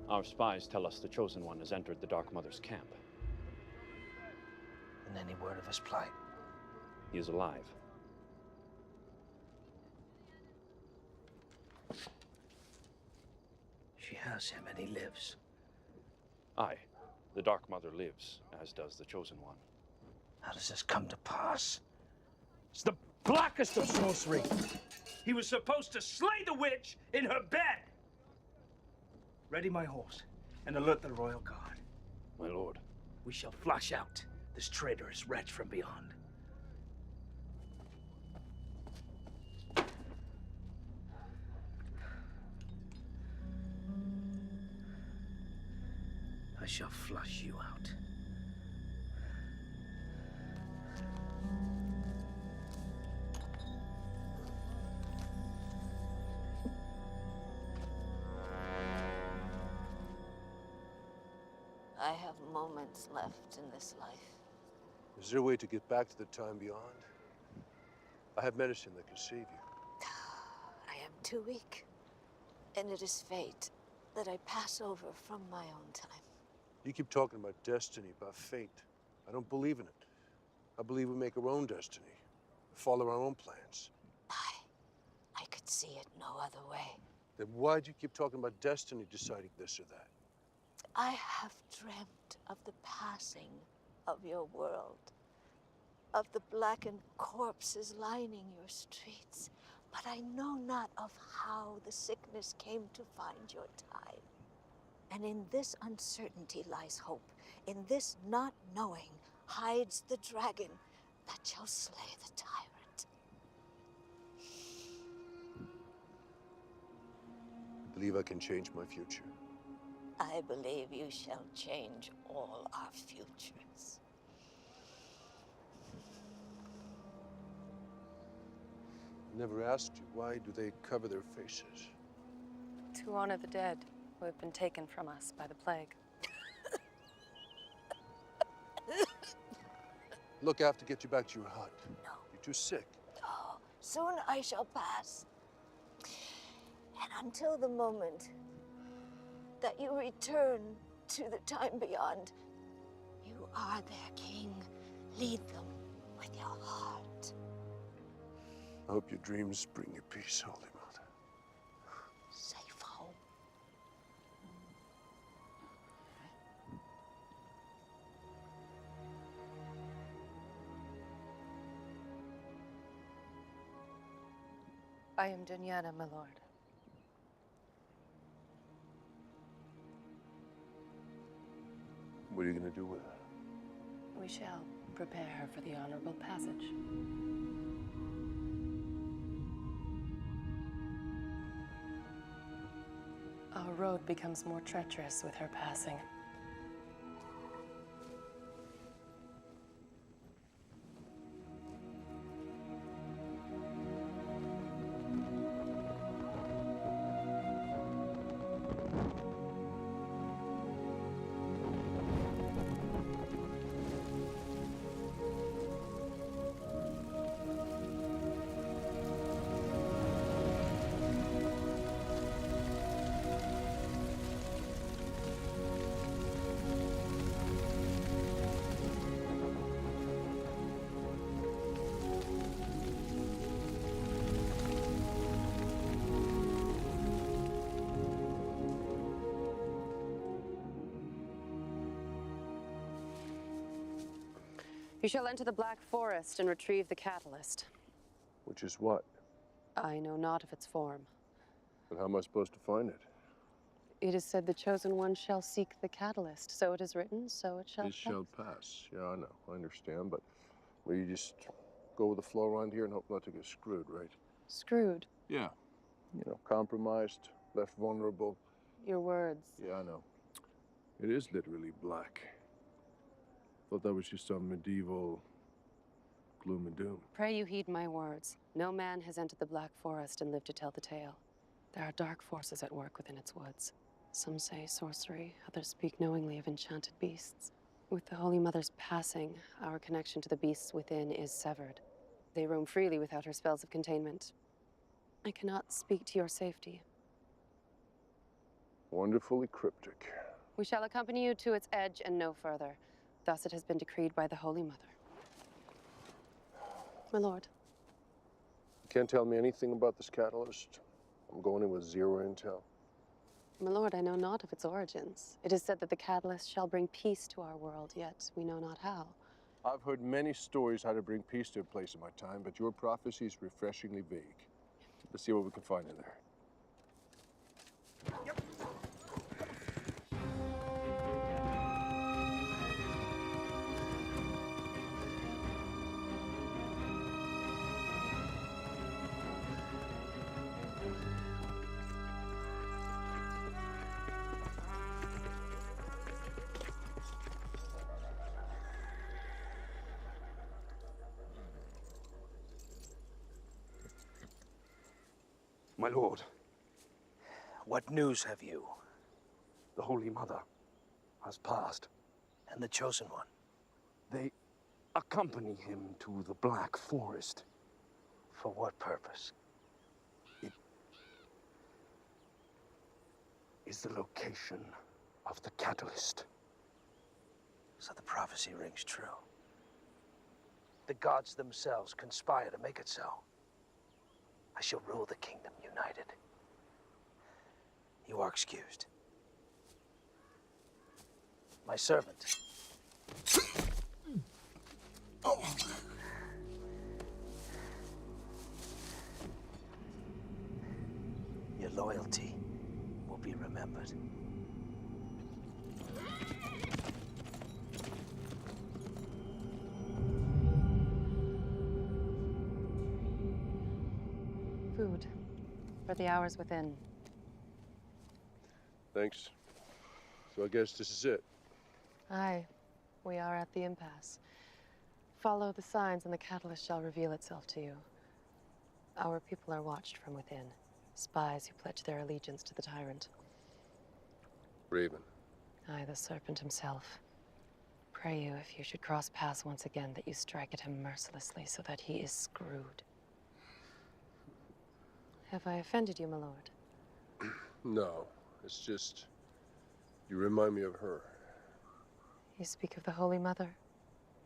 our spies tell us the Chosen One has entered the Dark Mother's camp.
And any word of his plight?
He is alive.
She has him and he lives.
Aye, the Dark Mother lives, as does the Chosen One.
How does this come to pass?
It's the blackest of sorcery. He was supposed to slay the witch in her bed. Ready my horse and alert the royal guard.
My lord.
We shall flush out this traitorous wretch from beyond. I shall flush you out.
I have moments left in this life.
Is there a way to get back to the time beyond? I have medicine that can save you.
I am too weak, and it is fate that I pass over from my own time.
You keep talking about destiny, about fate. I don't believe in it. I believe we make our own destiny, follow our own plans.
I could see it no other way.
Then why do you keep talking about destiny deciding this or that?
I have dreamt of the passing of your world, of the blackened corpses lining your streets, but I know not of how the sickness came to find your time. And in this uncertainty lies hope. In this not knowing hides the dragon that shall slay the tyrant.
I believe I can change my future.
I believe you shall change all our futures.
I never asked you, why do they cover their faces?
To honor the dead who have been taken from us by the plague.
Look, I have to get you back to your hut. No. You're too sick.
Oh, soon I shall pass. And until the moment that you return to the time beyond, you are their king. Lead them with your heart.
I hope your dreams bring you peace, Holy Mother.
Safe home.
I am Dunyana, my lord.
What are you going to do with her?
We shall prepare her for the honorable passage. Our road becomes more treacherous with her passing. You shall enter the Black Forest and retrieve the catalyst.
Which is what?
I know not of its form.
But how am I supposed to find it?
It is said the Chosen One shall seek the catalyst. So it is written, so it shall
It
pass.
shall pass. Yeah, I know. I understand. But will you just go with the flow around here and hope not to get screwed, right?
Screwed.
Yeah. You know, compromised, left vulnerable.
Your words.
Yeah, I know. It is literally black. Thought that was just some medieval gloom and doom.
Pray you heed my words. No man has entered the Black Forest and lived to tell the tale. There are dark forces at work within its woods. Some say sorcery, others speak knowingly of enchanted beasts. With the Holy Mother's passing, our connection to the beasts within is severed. They roam freely without her spells of containment. I cannot speak to your safety.
Wonderfully cryptic.
We shall accompany you to its edge and no further. Thus it has been decreed by the Holy Mother. My lord.
You can't tell me anything about this catalyst. I'm going in with zero intel.
My lord, I know not of its origins. It is said that the catalyst shall bring peace to our world, yet we know not how.
I've heard many stories how to bring peace to a place in my time, but your prophecy is refreshingly vague. Let's see what we can find in there.
My lord, what news have you? The Holy Mother has passed, and the Chosen One. They accompany him to the Black Forest. For what purpose? It is the location of the catalyst. So the prophecy rings true. The gods themselves conspire to make it so. I shall rule the kingdom united. You are excused. My servant. Your loyalty will be remembered.
Food for the hours within.
Thanks. So I guess this is it.
Aye, we are at the impasse. Follow the signs and the catalyst shall reveal itself to you. Our people are watched from within. Spies who pledge their allegiance to the tyrant.
Raven.
Aye, the serpent himself. Pray you, if you should cross paths once again, that you strike at him mercilessly so that he is screwed. Have I offended you, my lord?
No, it's just you remind me of her.
You speak of the Holy Mother?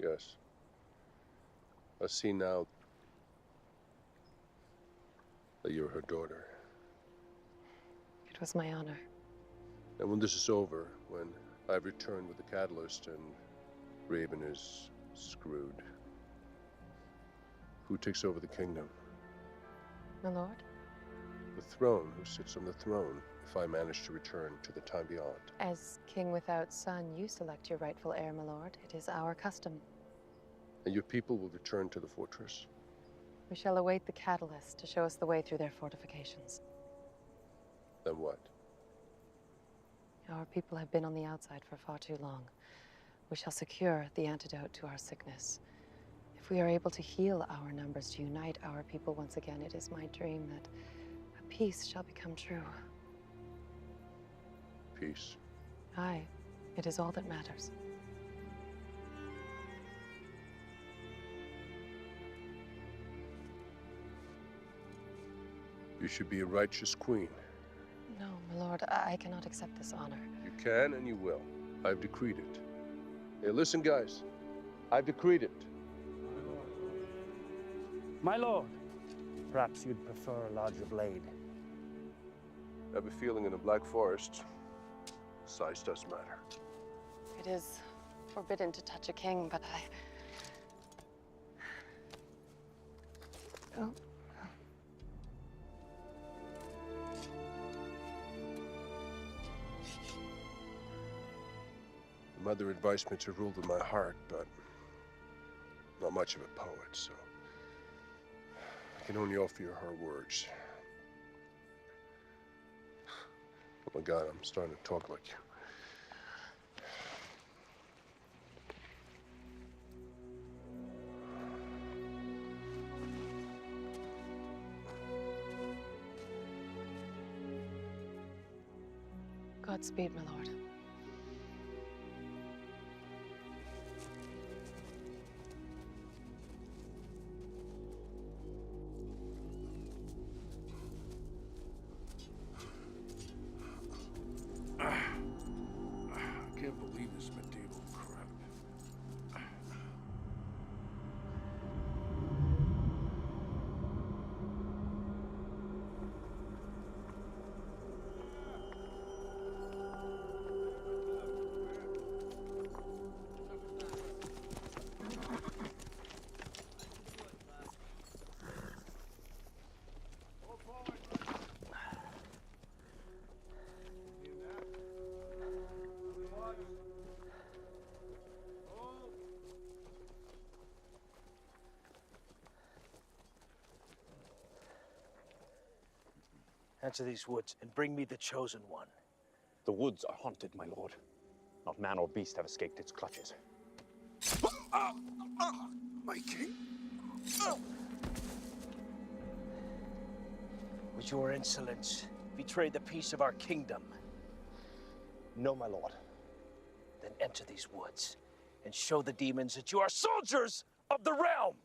Yes. I see now that you're her daughter.
It was my honor.
And when this is over, when I've returned with the catalyst and Raven is screwed, who takes over the kingdom?
My lord?
The throne. Who sits on the throne if I manage to return to the time beyond?
As king without son, you select your rightful heir, my lord. It is our custom.
And your people will return to the fortress?
We shall await the catalyst to show us the way through their fortifications.
Then what?
Our people have been on the outside for far too long. We shall secure the antidote to our sickness. If we are able to heal our numbers, to unite our people once again, it is my dream that a peace shall become true.
Peace.
Aye, it is all that matters.
You should be a righteous queen.
No, my lord, I cannot accept this honor.
You can and you will. I've decreed it. Hey, listen, guys. I've decreed it.
My lord, perhaps you'd prefer a larger blade.
I have a feeling in the Black Forest, size does matter.
It is forbidden to touch a king, but Oh.
Mother advised me to rule with my heart, but not much of a poet, so I can only offer you her words. Oh my God, I'm starting to talk like you.
Godspeed, my lord.
I can't believe this medieval crap.
Enter these woods and bring me the chosen one.
The woods are haunted, my lord. Not man or beast have escaped its clutches.
My king?
Would your insolence betray the peace of our kingdom?
No, my lord.
Then enter these woods and show the demons that you are soldiers of the realm.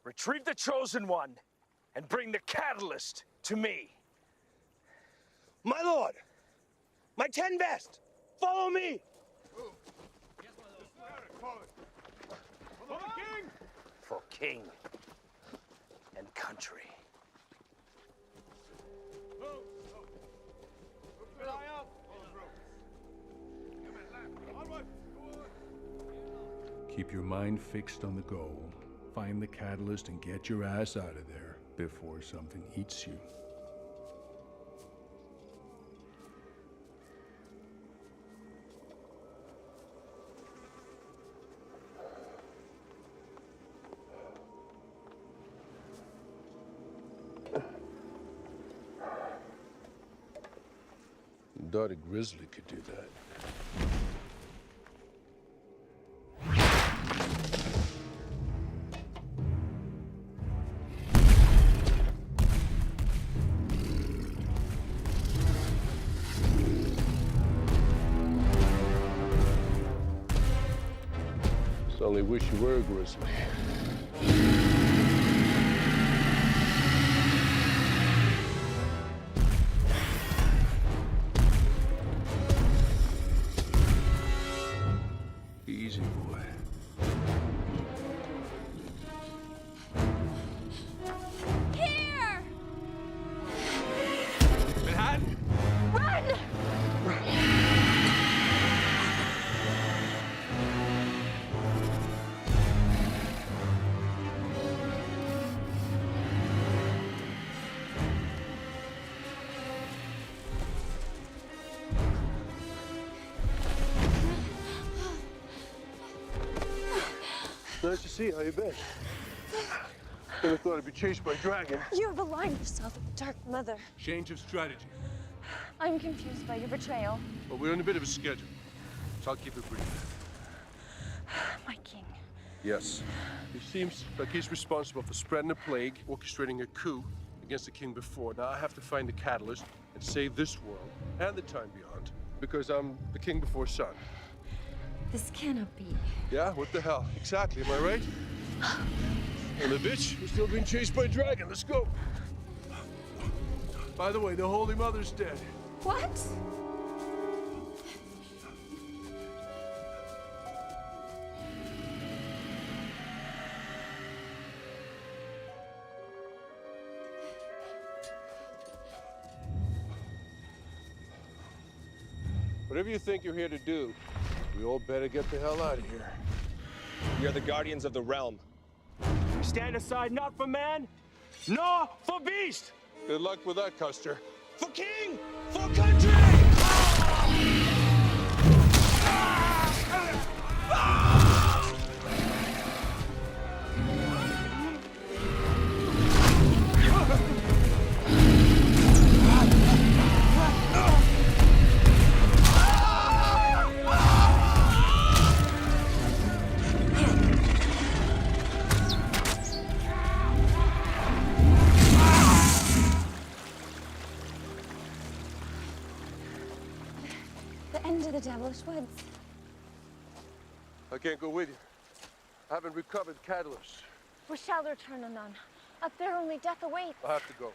Retrieve the chosen one and bring the catalyst to me.
My lord! My 10 best! Follow me!
For king and country.
Keep your mind fixed on the goal. Find the catalyst and get your ass out of there before something eats you.
Thought a grizzly could do that. Only wish you were a grizzly.
Easy, boy.
Here!
Manhattan!
Run!
Nice to see you. How you been? Never thought I'd be chased by a dragon.
You have aligned yourself with the Dark Mother.
Change of strategy.
I'm confused by your betrayal.
Well, we're on a bit of a schedule, so I'll keep it brief.
My king.
Yes. He seems like he's responsible for spreading a plague, orchestrating a coup against the king before. Now I have to find the catalyst and save this world and the time beyond, because I'm the king before son.
This cannot be.
Yeah, what the hell? Exactly, am I right? And the bitch, we're still being chased by a dragon. Let's go. By the way, the Holy Mother's dead.
What?
Whatever you think you're here to do, we all better get the hell out of here.
We are the guardians of the realm.
We stand aside not for man, nor for beast.
Good luck with that, Custer.
For king, for country!
The end of the Devilish Woods.
I can't go with you. I haven't recovered the catalyst.
We shall return anon. Up there only death awaits.
I'll have to go.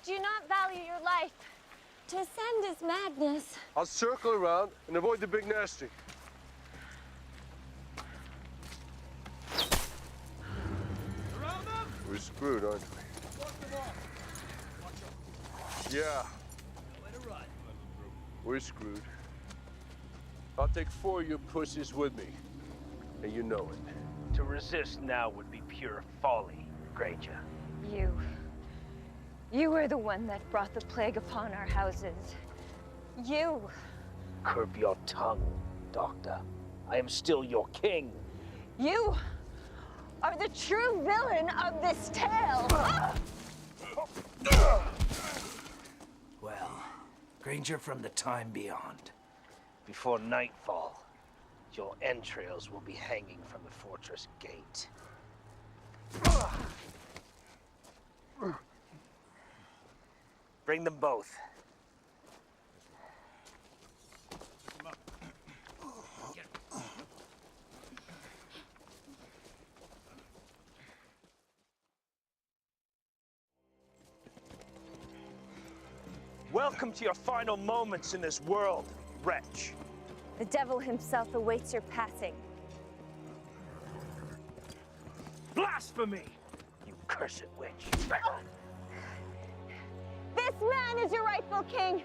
Do not value your life. To ascend is madness.
I'll circle around and avoid the big nasty. We're screwed, aren't we? Yeah. We're screwed. I'll take 4 of your pussies with me, and you know it.
To resist now would be pure folly, Granger.
You were the one that brought the plague upon our houses. You.
Curb your tongue, Doctor. I am still your king.
You are the true villain of this tale.
Well, Granger from the time beyond. Before nightfall, your entrails will be hanging from the fortress gate. Bring them both. Welcome to your final moments in this world, wretch.
The devil himself awaits your passing.
Blasphemy! You cursed witch.
This man is your rightful king.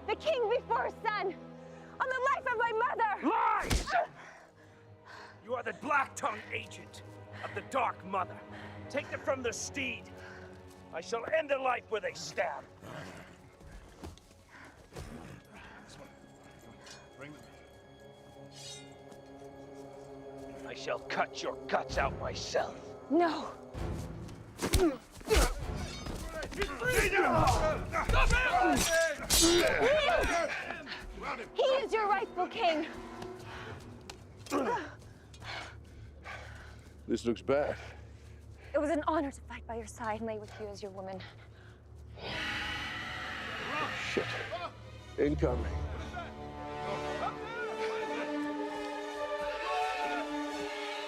The king before son. On the life of my mother.
Lies! You are the black-tongued agent of the Dark Mother. Take them from the steed. I shall end their life where they stab.
I shall cut your guts out myself.
No. He is your rightful king.
This looks bad.
It was an honor to fight by your side and lay with you as your woman.
Shit. Incoming.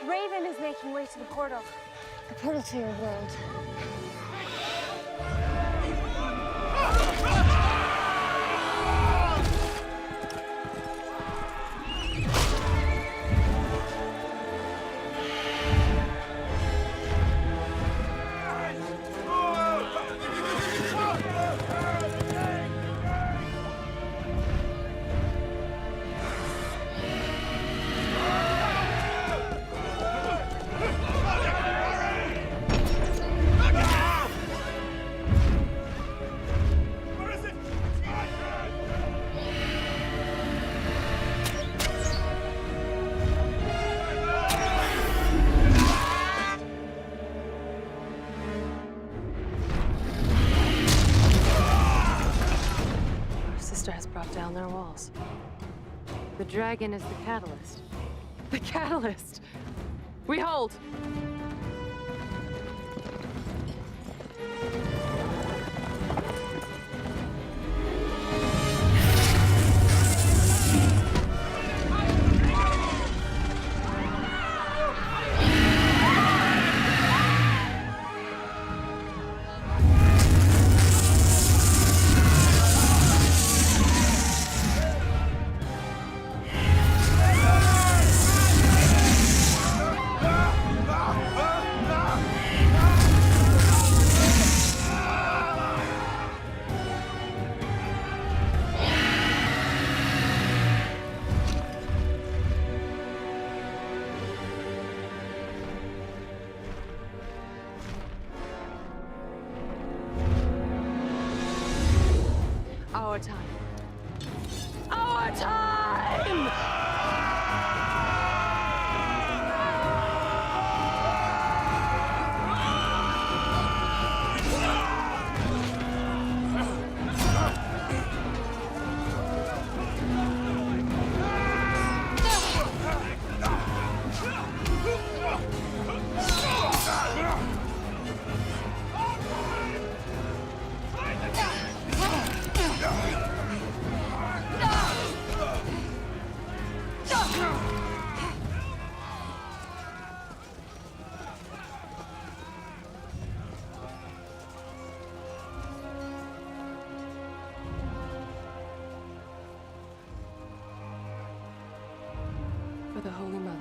Raven is making way to the portal. The portal to your world.
Where is it?
monster has brought down their walls.
The dragon is the catalyst.
The catalyst! We hold! Our time. Our time! For the Holy Mother.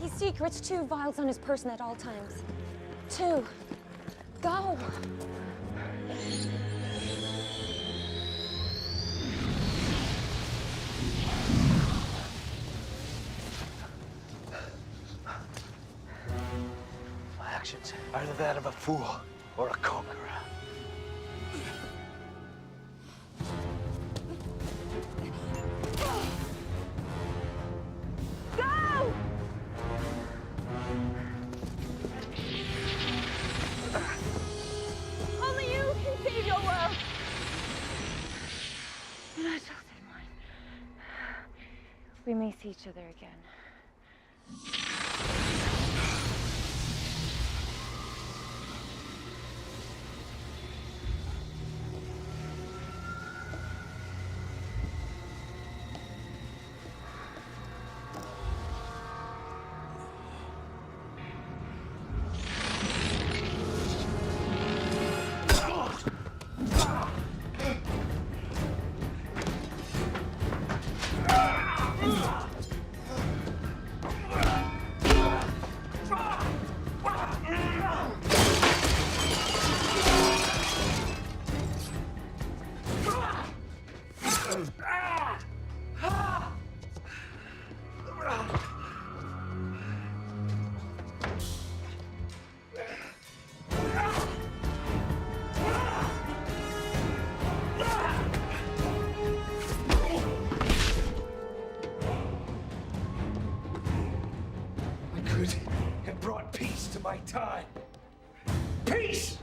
He's secrets, 2 vials on his person at all times. 2. Go!
My actions are either that of a fool or a conqueror.
Go! Only you can save your world. And I shall save mine. We may see each other again.
Have brought peace to my time. Peace!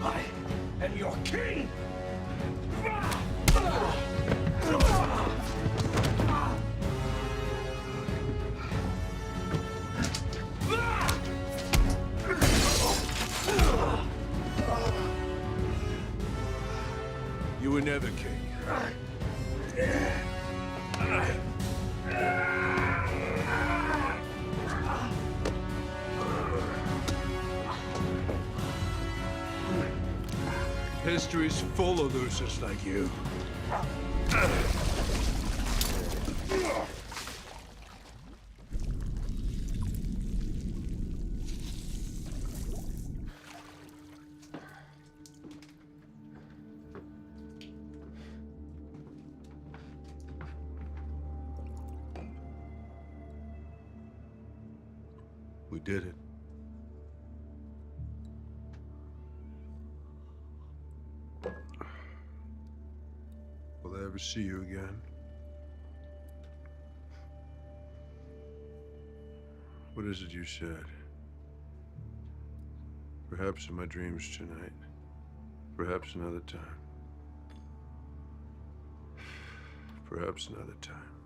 I am your king!
You were never king. History's full of losers like you. We did it. Will I ever see you again? What is it you said? Perhaps in my dreams tonight. Perhaps another time. Perhaps another time.